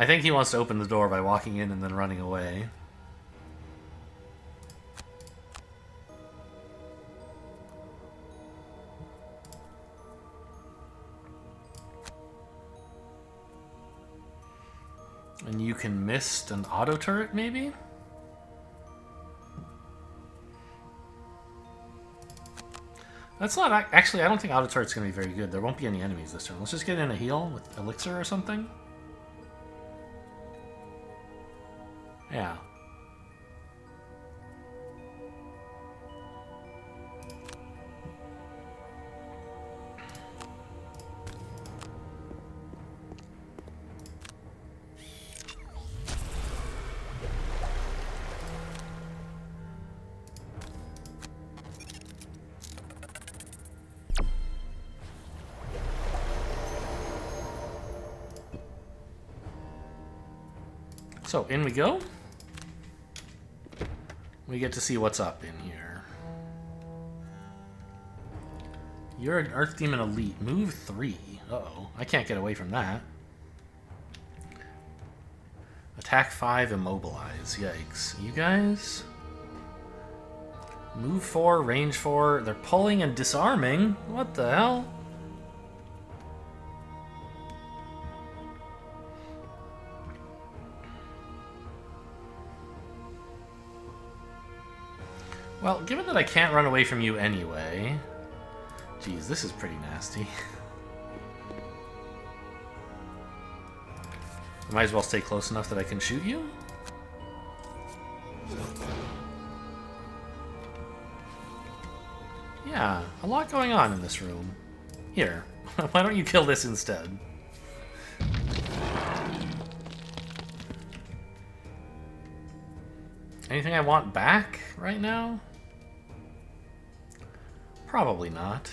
think he wants to open the door by walking in and then running away. And you can mist an auto turret, maybe? That's not... Actually, I don't think auto turret's going to be very good. There won't be any enemies this turn. Let's just get in a heal with Elixir or something. Yeah. So, in we go. We get to see what's up in here. You're an Earth Demon Elite. Move 3. Uh-oh. I can't get away from that. Attack 5, Immobilize. Yikes. You guys? Move 4, range 4. They're pulling and disarming. What the hell? Well, given that I can't run away from you anyway... Geez, this is pretty nasty. I might as well stay close enough that I can shoot you? Yeah, a lot going on in this room. Here, why don't you kill this instead? Anything I want back right now? Probably not.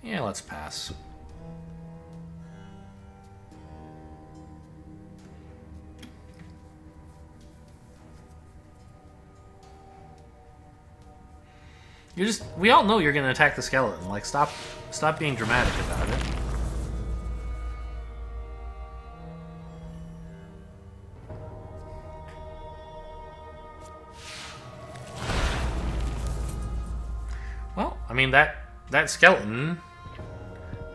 Yeah, let's pass. You're just... We all know you're gonna attack the skeleton. Like, stop being dramatic about it. Well, I mean, that skeleton...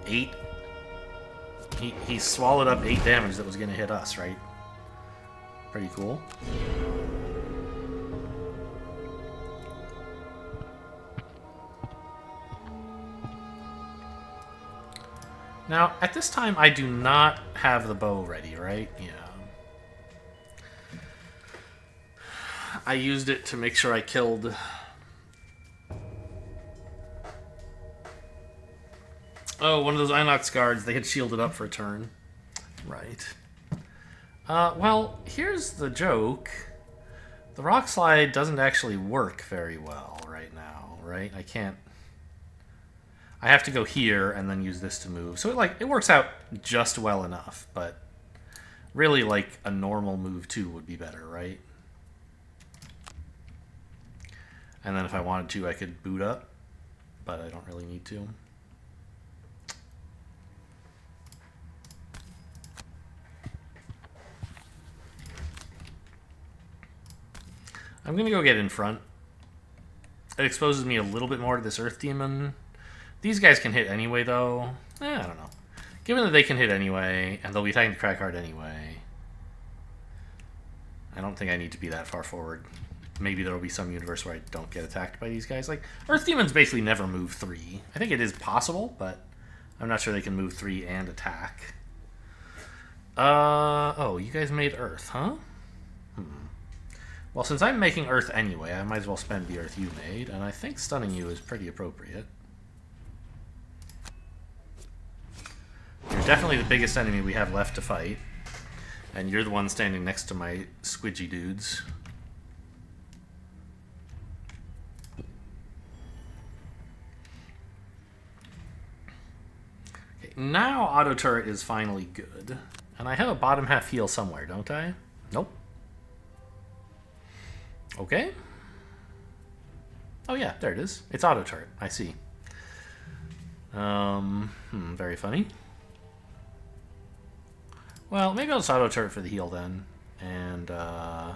8... He swallowed up 8 damage that was gonna hit us, right? Pretty cool. Now, at this time, I do not have the bow ready, right? Yeah. I used it to make sure I killed... Oh, one of those Inox guards. They had shielded up for a turn. Right. Well, here's the joke. The rock slide doesn't actually work very well right now, right? I can't... I have to go here and then use this to move. So it works out just well enough, but really like a normal move too would be better, right? And then if I wanted to, I could boot up, but I don't really need to. I'm going to go get in front. It exposes me a little bit more to this Earth Demon. These guys can hit anyway, though. I don't know. Given that they can hit anyway, and they'll be attacking the crack card anyway, I don't think I need to be that far forward. Maybe there will be some universe where I don't get attacked by these guys. Like, Earth Demons basically never move 3. I think it is possible, but I'm not sure they can move 3 and attack. Oh, you guys made Earth, huh? Well, since I'm making Earth anyway, I might as well spend the Earth you made, and I think stunning you is pretty appropriate. You're definitely the biggest enemy we have left to fight, and you're the one standing next to my squidgy dudes. Okay, now auto turret is finally good, and I have a bottom half heal somewhere, don't I? Nope. Okay. Oh yeah, there it is. It's auto turret. I see. Very funny. Well, maybe I'll just auto turret for the heal then. And I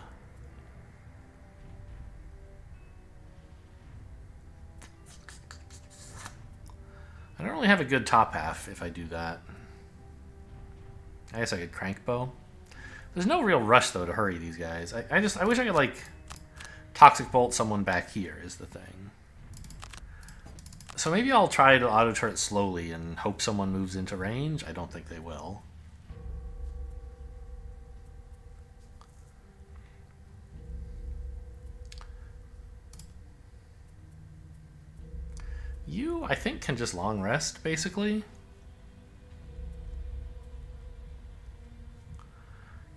don't really have a good top half if I do that. I guess I could crank bow. There's no real rush though to hurry these guys. I wish I could like Toxic Bolt someone back here is the thing. So maybe I'll try to auto turret slowly and hope someone moves into range. I don't think they will. You, I think, can just long rest, basically.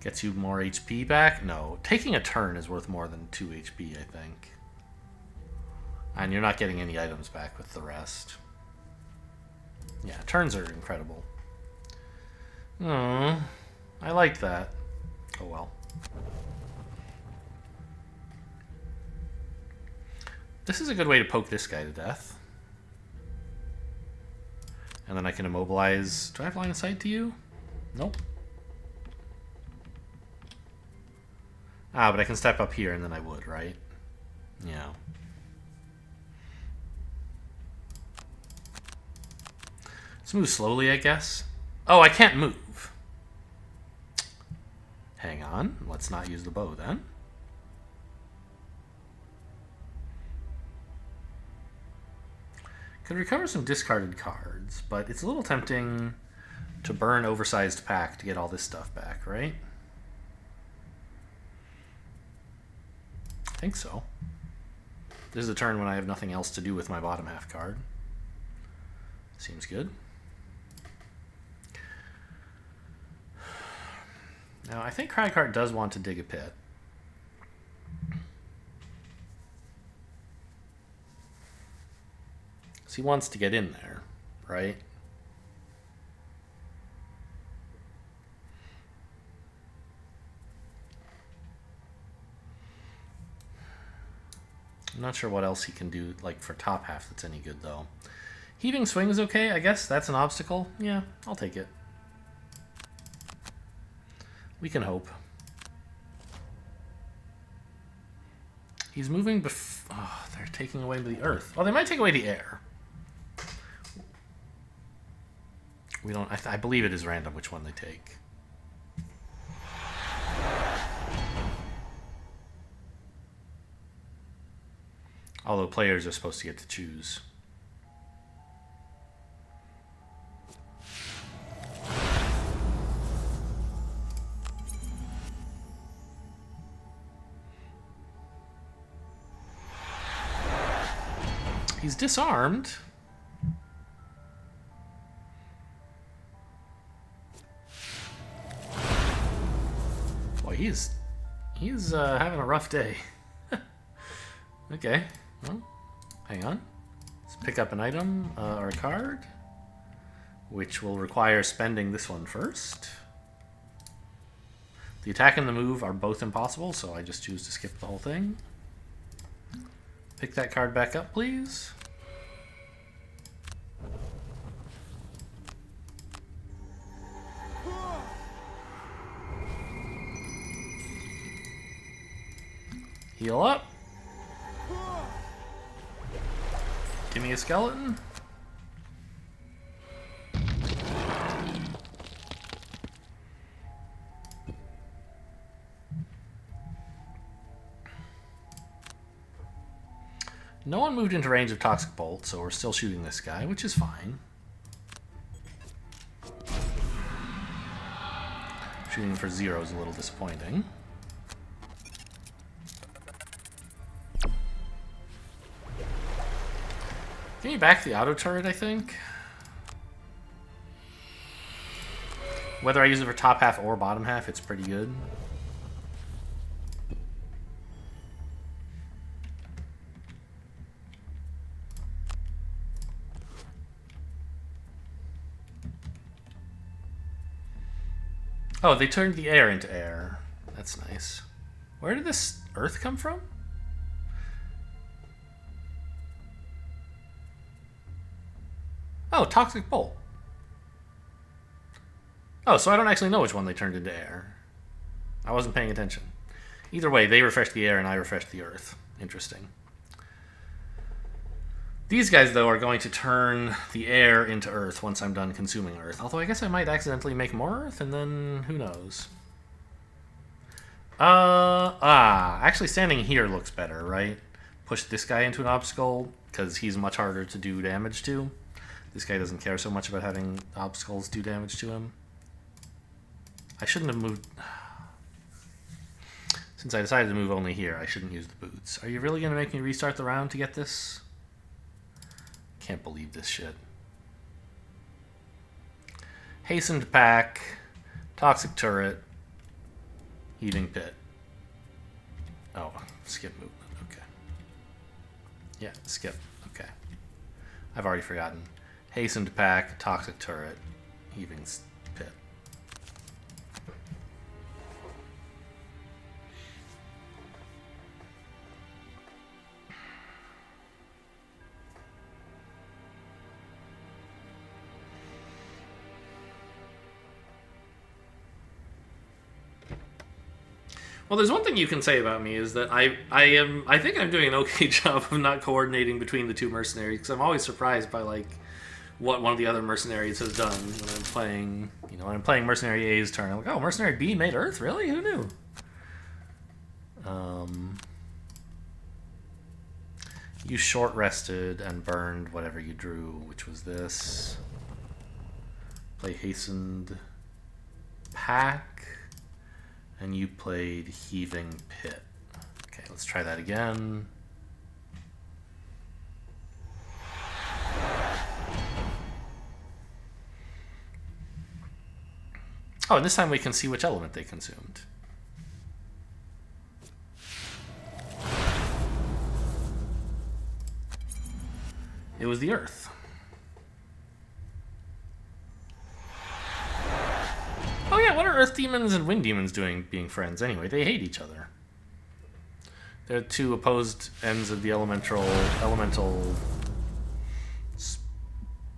Gets you more HP back? No. Taking a turn is worth more than 2 HP, I think. And you're not getting any items back with the rest. Yeah, turns are incredible. I like that. Oh well. This is a good way to poke this guy to death. And then I can immobilize... Do I have line of sight to you? Nope. Ah, but I can step up here and then I would, right? Yeah. Let's move slowly, I guess. Oh, I can't move. Hang on. Let's not use the bow then. Could recover some discarded cards, but it's a little tempting to burn oversized pack to get all this stuff back, right? I think so. This is a turn when I have nothing else to do with my bottom half card. Seems good. Now, I think Cragheart does want to dig a pit. So he wants to get in there, right? I'm not sure what else he can do, like, for top half that's any good, though. Heaving Swing is okay, I guess. That's an obstacle. Yeah, I'll take it. We can hope. He's moving oh, they're taking away the earth. Oh, they might take away the air. We don't... I believe it is random which one they take. Although players are supposed to get to choose. He's disarmed. Boy, he's having a rough day. Okay, well, hang on. Let's pick up an item or a card, which will require spending this one first. The attack and the move are both impossible, so I just choose to skip the whole thing. Pick that card back up, please. Heal up. Give me a skeleton. No one moved into range of Toxic Bolt, so we're still shooting this guy, which is fine. Shooting for 0 is a little disappointing. Give me back the auto turret, I think. Whether I use it for top half or bottom half, it's pretty good. Oh, they turned the air into air. That's nice. Where did this earth come from? Oh, Toxic Bolt. Oh, so I don't actually know which one they turned into air. I wasn't paying attention. Either way, they refreshed the air and I refreshed the earth. Interesting. These guys, though, are going to turn the air into earth once I'm done consuming earth. Although I guess I might accidentally make more earth, and then who knows. Actually standing here looks better, right? Push this guy into an obstacle, because he's much harder to do damage to. This guy doesn't care so much about having obstacles do damage to him. I shouldn't have moved... Since I decided to move only here, I shouldn't use the boots. Are you really going to make me restart the round to get this? Can't believe this shit. Hastened pack, toxic turret, heaving pit. Oh, skip movement. Okay. Yeah, skip. Okay. I've already forgotten. Hastened pack, toxic turret, heaving pit. Well, there's one thing you can say about me is that I think I'm doing an okay job of not coordinating between the two mercenaries, because I'm always surprised by like what one of the other mercenaries has done when I'm playing. You know, when I'm playing Mercenary A's turn, I'm like, oh, Mercenary B made Earth, really? Who knew? You short rested and burned whatever you drew, which was this. Play hastened pack. And you played Heaving Pit. Okay, let's try that again. Oh, and this time we can see which element they consumed. It was the earth. Oh yeah, what are earth demons and wind demons doing being friends anyway? They hate each other. They're two opposed ends of the elemental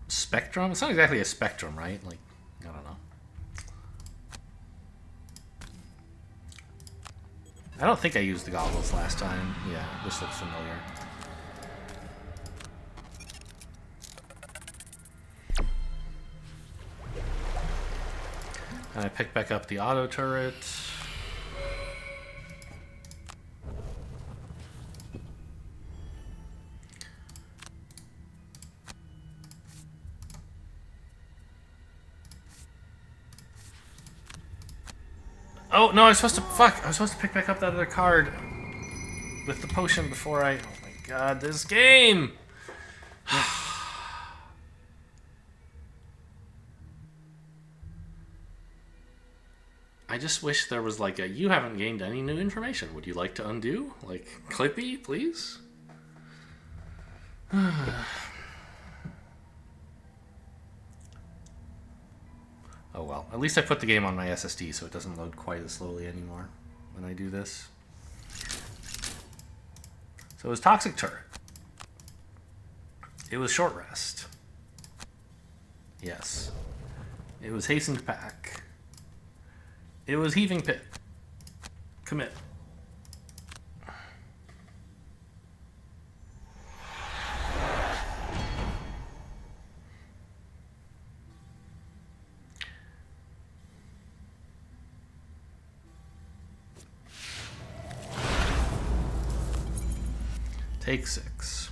spectrum. It's not exactly a spectrum, right? Like, I don't know. I don't think I used the goggles last time. Yeah, this looks familiar. And I pick back up the auto turret. Oh, no, I was supposed to... Fuck! I was supposed to pick back up that other card with the potion before I... Oh my god, this game! I just wish there was like a, you haven't gained any new information. Would you like to undo? Like, Clippy, please? Oh well, at least I put the game on my SSD so it doesn't load quite as slowly anymore when I do this. So it was Toxic Turret. It was Short Rest. Yes. It was Hastened Pack. It was Heaving Pit. Commit. Take 6.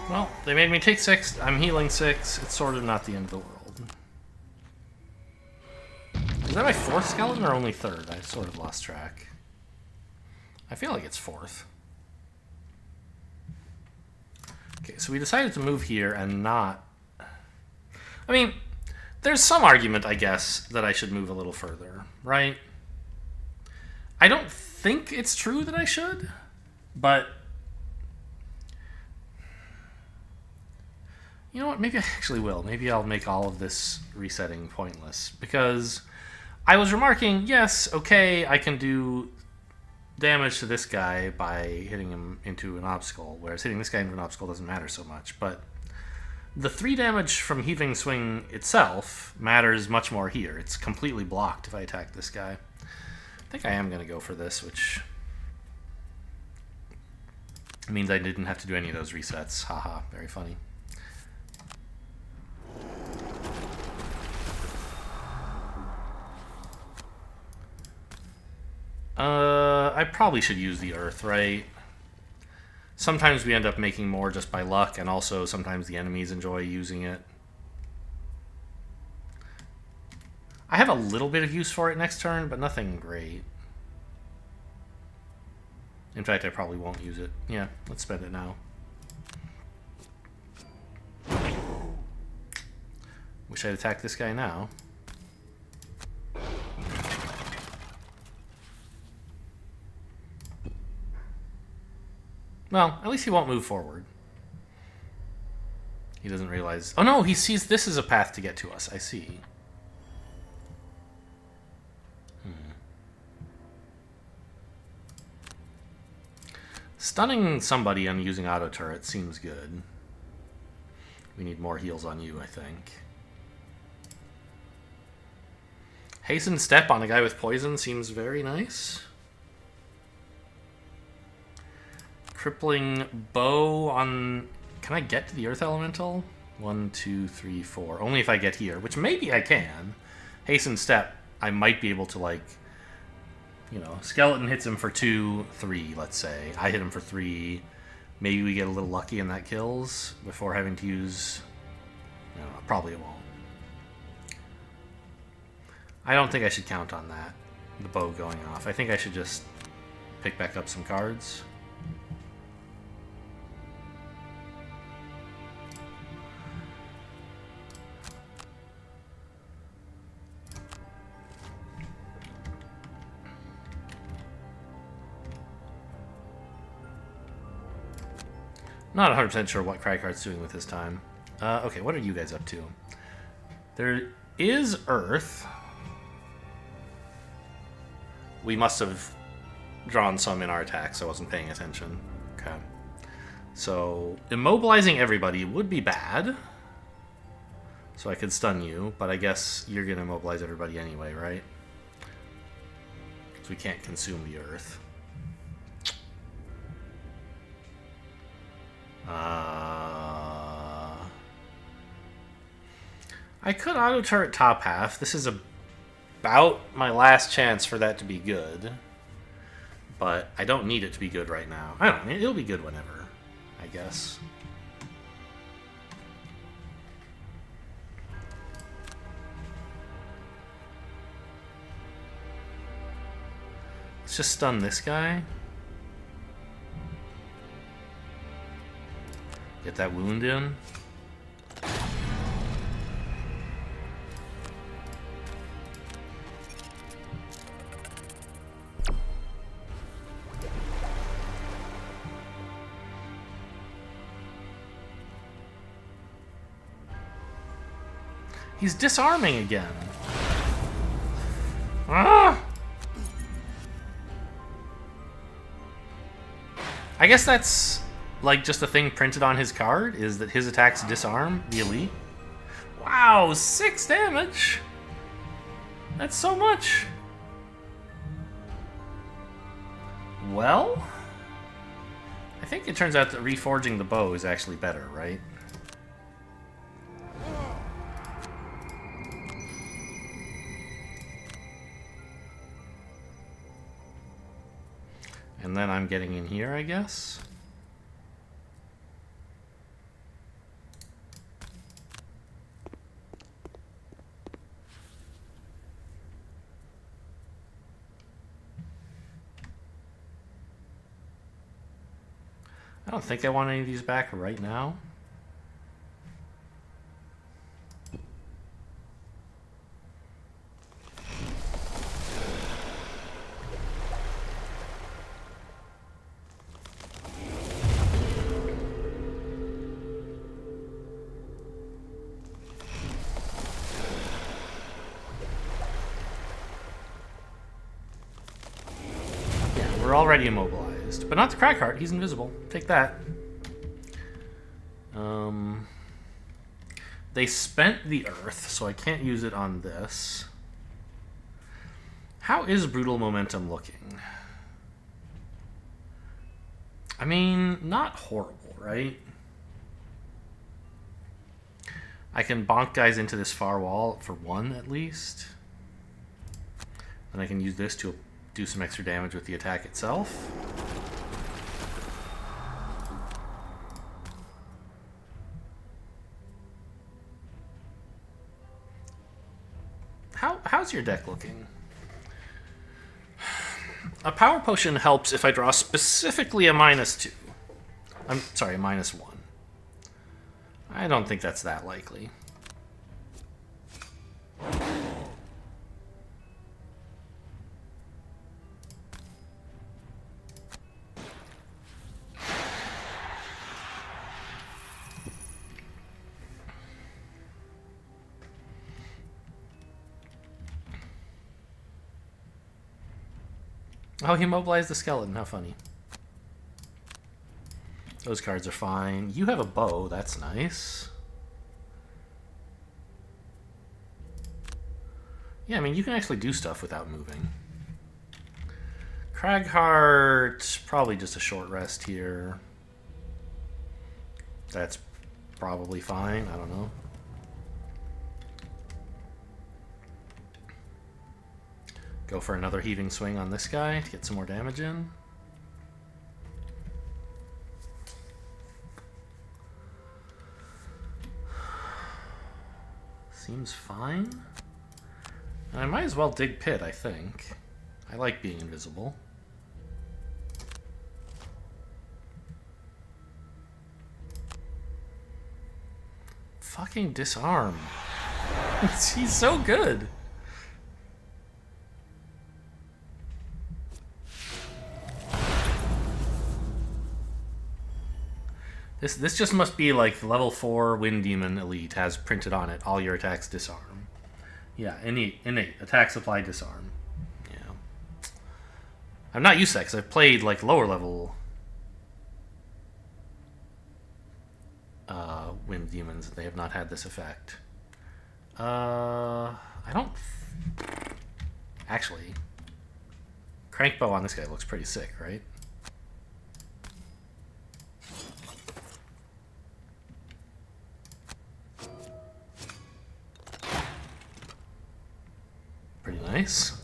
Well, they made me take 6. I'm healing 6. It's sort of not the end of the world. Is that my 4th skeleton or only 3rd? I sort of lost track. I feel like it's 4th. Okay, so we decided to move here and not... I mean, there's some argument, I guess, that I should move a little further, right? I don't think it's true that I should, but... You know what, maybe I actually will. Maybe I'll make all of this resetting pointless. Because I was remarking, yes, okay, I can do damage to this guy by hitting him into an obstacle, whereas hitting this guy into an obstacle doesn't matter so much. But the 3 damage from Heaving Swing itself matters much more here. It's completely blocked if I attack this guy. I think I am going to go for this, which means I didn't have to do any of those resets. Haha, very funny. I probably should use the earth, right? Sometimes we end up making more just by luck, and also sometimes the enemies enjoy using it. I have a little bit of use for it next turn, but nothing great. In fact, I probably won't use it. Yeah, let's spend it now. Wish I'd attacked this guy now. Well, at least he won't move forward. He doesn't realize... Oh no, he sees this as a path to get to us. I see. Stunning somebody on using auto turret seems good. We need more heals on you, I think. Hasten Step on a guy with poison seems very nice. Crippling Bow on... Can I get to the Earth Elemental? 1, 2, 3, 4. Only if I get here, which maybe I can. Hasten Step, I might be able to, like... You know, Skeleton hits him for 2, 3, let's say. I hit him for 3. Maybe we get a little lucky and that kills before having to use... I don't know, probably it won't. I don't think I should count on that, the bow going off. I think I should just pick back up some cards. Not 100% sure what Crycart's doing with his time. Okay, what are you guys up to? There is Earth. we must have drawn some in our attacks. I wasn't paying attention. Okay. So, immobilizing everybody would be bad. So I could stun you, but I guess you're going to immobilize everybody anyway, right? Because we can't consume the earth. I could auto-turret top half. This is about my last chance for that to be good. But I don't need it to be good right now. I don't know. It'll be good whenever, I guess. Let's just stun this guy. Get that wound in. He's disarming again. Ah! I guess that's like just a thing printed on his card, is that his attacks disarm the elite. Wow, 6 damage! That's so much! Well, I think it turns out that reforging the bow is actually better, right? And then I'm getting in here, I guess. I don't think I want any of these back right now. We're already immobilized. But not the Cragheart, he's invisible. Take that. They spent the earth, so I can't use it on this. How is Brutal Momentum looking? I mean, not horrible, right? I can bonk guys into this far wall for 1 at least. Then I can use this to do some extra damage with the attack itself. How's your deck looking? A power potion helps if I draw specifically a -2. I'm sorry, a -1. I don't think that's that likely. Oh, he mobilized the skeleton. How funny. Those cards are fine. You have a bow. That's nice. Yeah, I mean, you can actually do stuff without moving. Cragheart, probably just a short rest here. That's probably fine. I don't know. Go for another heaving swing on this guy to get some more damage in. Seems fine. And I might as well dig pit, I think. I like being invisible. Fucking disarm. He's so good. This just must be like level 4 Wind Demon Elite has printed on it, all your attacks disarm. Yeah, innate. Attack supply disarm. Yeah. I'm not used to that because I've played like lower level wind demons and they have not had this effect. I don't... Actually, crankbow on this guy looks pretty sick, right? Pretty nice.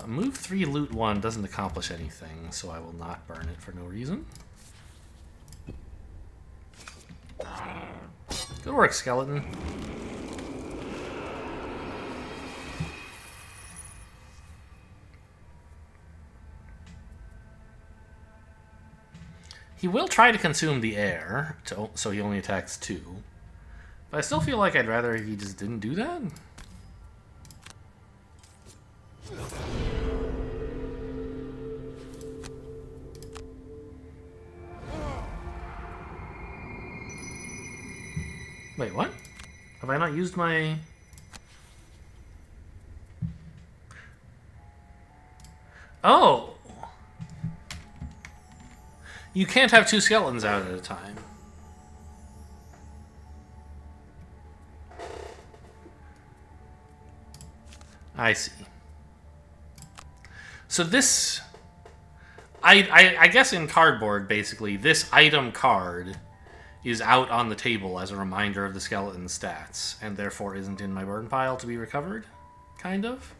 Move 3, loot 1 doesn't accomplish anything, so I will not burn it for no reason. Good work, skeleton. He will try to consume the air, so he only attacks 2. But I still feel like I'd rather he just didn't do that. Wait, what? Have I not used my... Oh! You can't have 2 skeletons out at a time. I see. So this... I guess in cardboard, basically, this item card is out on the table as a reminder of the skeleton's stats, and therefore isn't in my burn pile to be recovered? Kind of?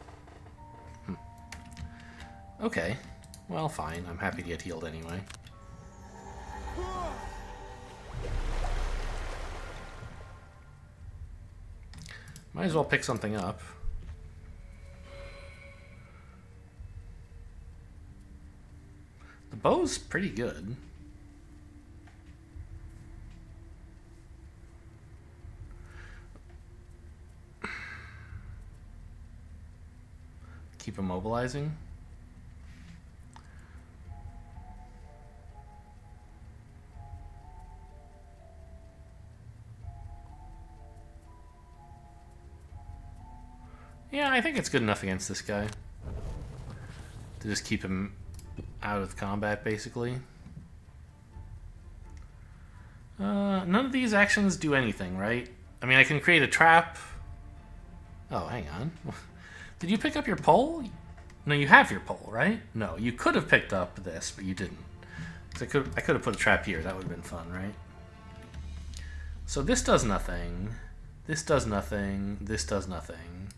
Okay. Well, fine. I'm happy to get healed anyway. Might as well pick something up. The bow's pretty good. Keep immobilizing. Yeah, I think it's good enough against this guy. To just keep him out of combat, basically. None of these actions do anything, right? I mean, I can create a trap. Oh, hang on. Did you pick up your pole? No, you have your pole, right? No, you could have picked up this, but you didn't. So I could have put a trap here. That would have been fun, right? So this does nothing. This does nothing. This does nothing.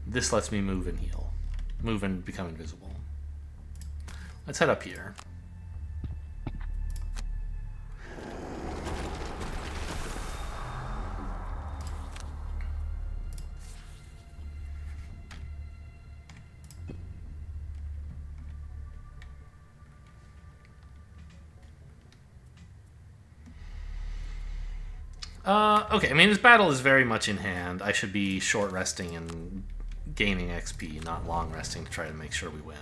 This lets me move and heal. Move and become invisible. Let's head up here. Okay, I mean, this battle is very much in hand. I should be short resting and gaining XP, not long resting to try to make sure we win.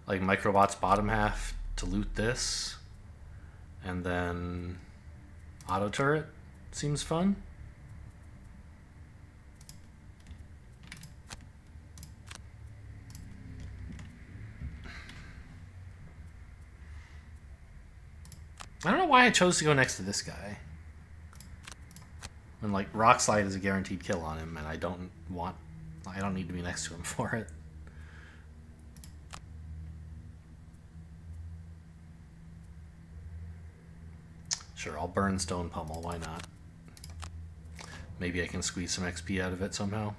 Like Microbot's bottom half to loot this, and then auto turret seems fun. I don't know why I chose to go next to this guy. When like Rock Slide is a guaranteed kill on him, and I don't need to be next to him for it. Sure, I'll burn Stone Pummel, why not? Maybe I can squeeze some XP out of it somehow.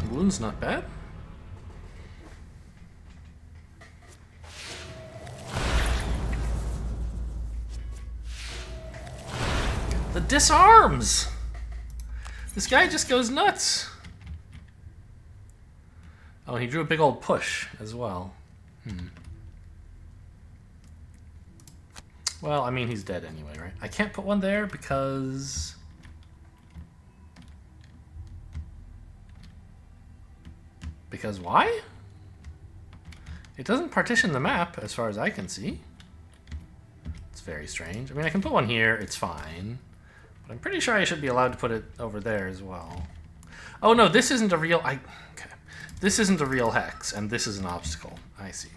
Wound's not bad. The disarms! This guy just goes nuts. Oh, he drew a big old push as well. Well, I mean, he's dead anyway, right? I can't put one there because... Because why? It doesn't partition the map, as far as I can see. It's very strange. I mean, I can put one here, it's fine. But I'm pretty sure I should be allowed to put it over there as well. Oh no, this isn't a real... Okay. This isn't a real hex, and this is an obstacle. I see.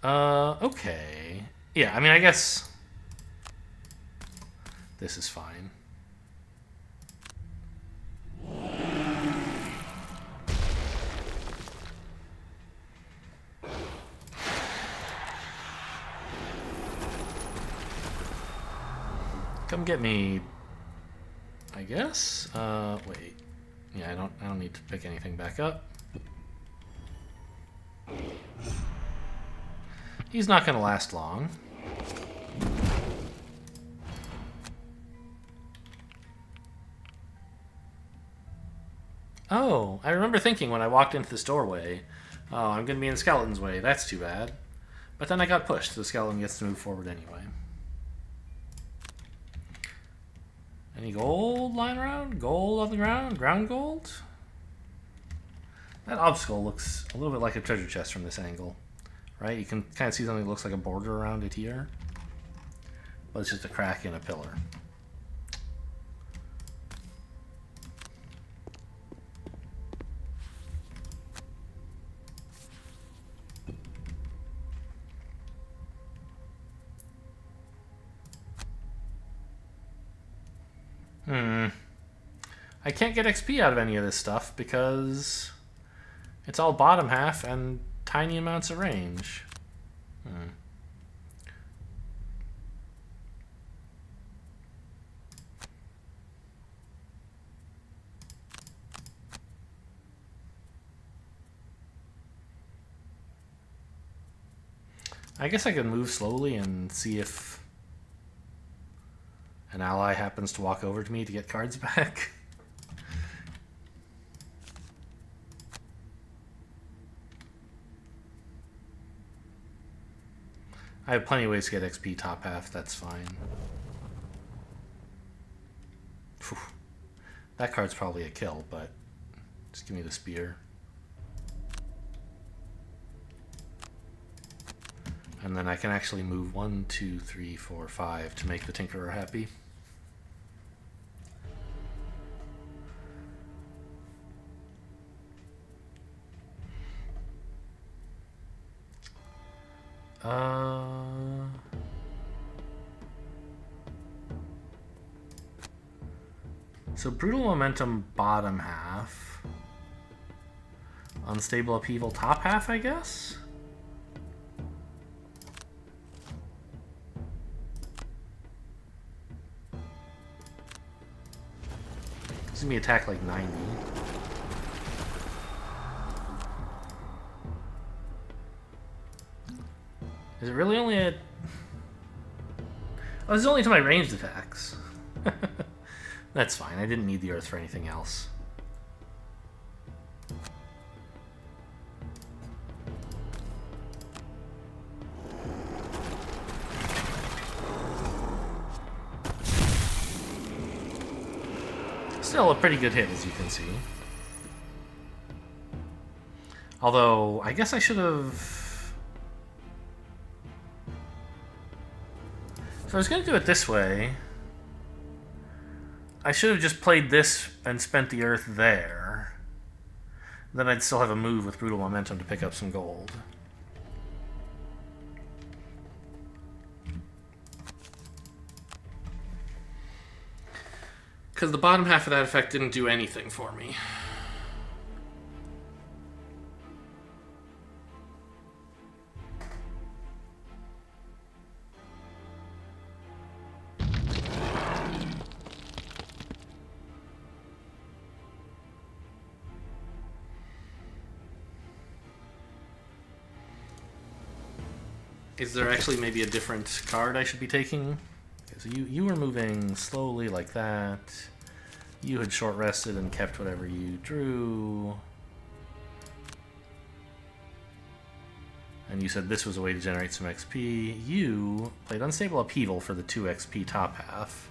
Okay. Yeah, I mean, I guess... This is fine. Come get me, I guess. Wait. Yeah, I don't need to pick anything back up. He's not going to last long. Oh, I remember thinking when I walked into this doorway, oh, I'm going to be in the skeleton's way. That's too bad. But then I got pushed, so the skeleton gets to move forward anyway. Any gold lying around? Gold on the ground? Ground gold? That obstacle looks a little bit like a treasure chest from this angle. Right? You can kind of see something that looks like a border around it here. But it's just a crack in a pillar. I can't get XP out of any of this stuff because it's all bottom half and tiny amounts of range. I guess I could move slowly and see if an ally happens to walk over to me to get cards back. I have plenty of ways to get XP top half, that's fine. Whew. That card's probably a kill, but just give me the spear. And then I can actually move 1, 2, 3, 4, 5 to make the Tinkerer happy. So brutal momentum bottom half, unstable upheaval top half, I guess. This is gonna be attack like 90. Is it really only a... Oh, this is only to my ranged attacks. That's fine, I didn't need the earth for anything else. Still a pretty good hit, as you can see. Although, I guess I should have... So I was going to do it this way. I should have just played this and spent the earth there. Then I'd still have a move with brutal momentum to pick up some gold. Because the bottom half of that effect didn't do anything for me. Is there actually maybe a different card I should be taking? So you were moving slowly like that. You had short rested and kept whatever you drew. And you said this was a way to generate some XP. You played Unstable Upheaval for the 2 XP top half.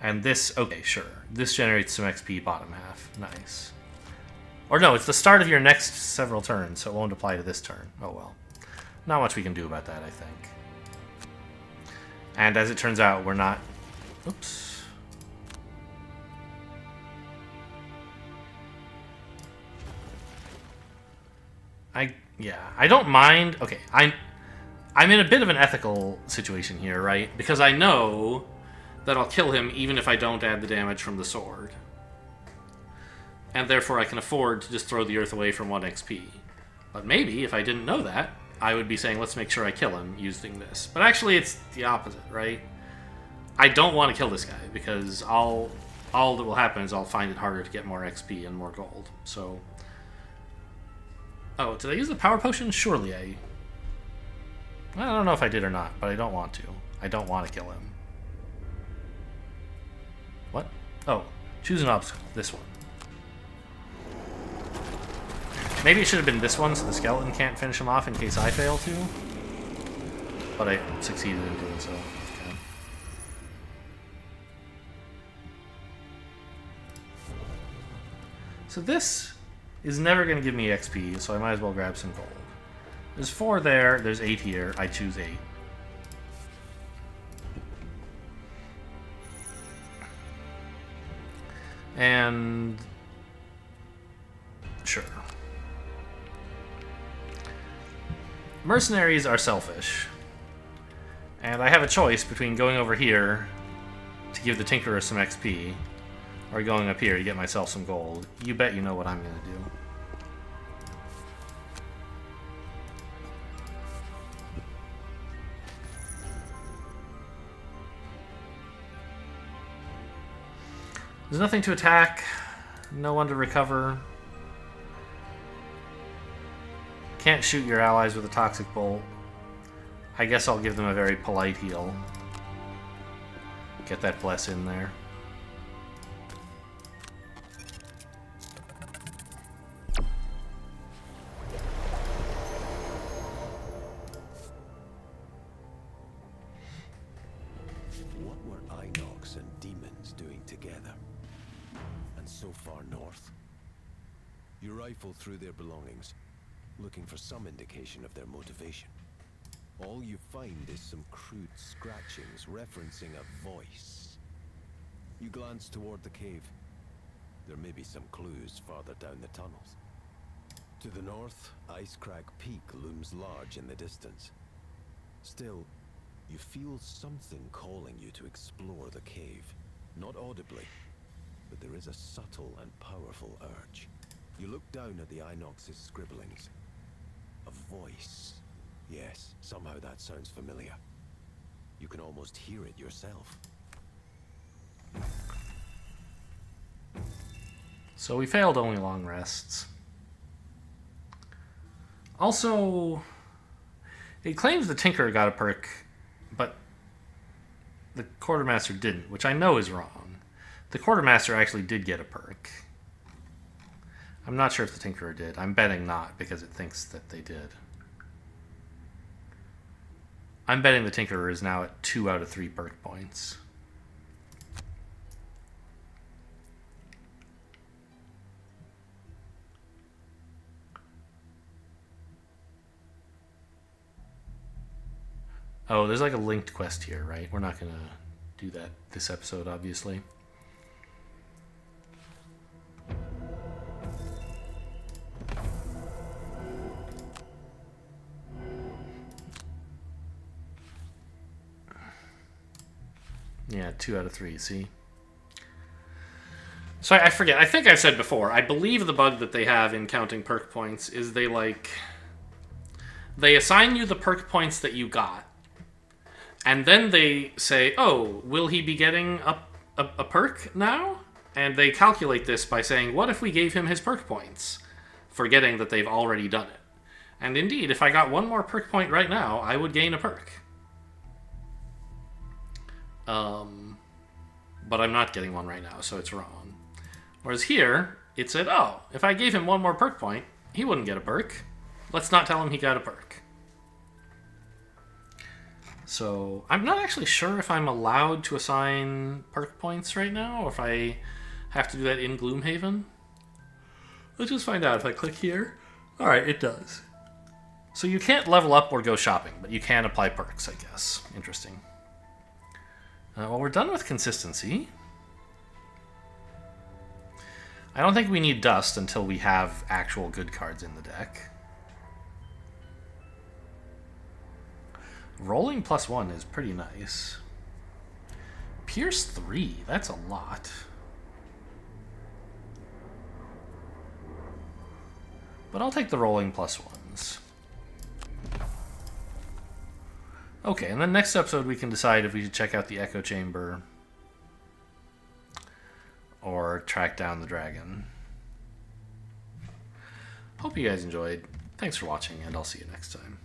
And this, okay, sure. This generates some XP bottom half. Nice. Or no, it's the start of your next several turns, so it won't apply to this turn. Oh well. Not much we can do about that, I think. And as it turns out, we're not... Oops. I don't mind... Okay, I'm in a bit of an ethical situation here, right? Because I know that I'll kill him even if I don't add the damage from the sword. And therefore I can afford to just throw the earth away from 1 XP. But maybe, if I didn't know that, I would be saying, let's make sure I kill him using this. But actually, it's the opposite, right? I don't want to kill this guy, because all that will happen is I'll find it harder to get more XP and more gold. So... Oh, did I use the power potion? Surely I don't know if I did or not, but I don't want to. I don't want to kill him. What? Oh, choose an obstacle. This one. Maybe it should have been this one so the skeleton can't finish him off in case I fail to. But I succeeded in doing so. Okay. So this is never going to give me XP, so I might as well grab some gold. There's 4 there, there's 8 here. I choose 8. And... sure. Mercenaries are selfish. And I have a choice between going over here to give the Tinkerer some XP, or going up here to get myself some gold. You bet you know what I'm going to do. There's nothing to attack, no one to recover. Can't shoot your allies with a toxic bolt. I guess I'll give them a very polite heal. Get that bless in there. What were Inox and demons doing together? And so far north? You rifle through their belongings, looking for some indication of their motivation. All you find is some crude scratchings referencing a voice. You glance toward the cave. There may be some clues farther down the tunnels. To the north, Icecrag Peak looms large in the distance. Still, you feel something calling you to explore the cave. Not audibly, but there is a subtle and powerful urge. You look down at the Inox's scribblings. A voice. Yes, somehow that sounds familiar. You can almost hear it yourself. So we failed only long rests. Also, it claims the Tinkerer got a perk, but the Quartermaster didn't, which I know is wrong. The Quartermaster actually did get a perk. I'm not sure if the Tinkerer did. I'm betting not, because it thinks that they did. I'm betting the Tinkerer is now at 2 out of 3 perk points. Oh, there's like a linked quest here, right? We're not going to do that this episode, obviously. Yeah, 2 out of 3, see? So I forget. I think I've said before, I believe the bug that they have in counting perk points is they assign you the perk points that you got, and then they say, oh, will he be getting a perk now? And they calculate this by saying, what if we gave him his perk points? Forgetting that they've already done it. And indeed, if I got one more perk point right now, I would gain a perk. But I'm not getting one right now, so it's wrong. Whereas here, it said, oh, if I gave him one more perk point, he wouldn't get a perk. Let's not tell him he got a perk. So I'm not actually sure if I'm allowed to assign perk points right now, or if I have to do that in Gloomhaven. Let's just find out if I click here. All right, it does. So you can't level up or go shopping, but you can apply perks, I guess. Interesting. Well, we're done with consistency. I don't think we need dust until we have actual good cards in the deck. Rolling +1 is pretty nice. Pierce 3, that's a lot. But I'll take the rolling +1s. Okay, and then next episode we can decide if we should check out the Echo Chamber or track down the dragon. Hope you guys enjoyed. Thanks for watching, and I'll see you next time.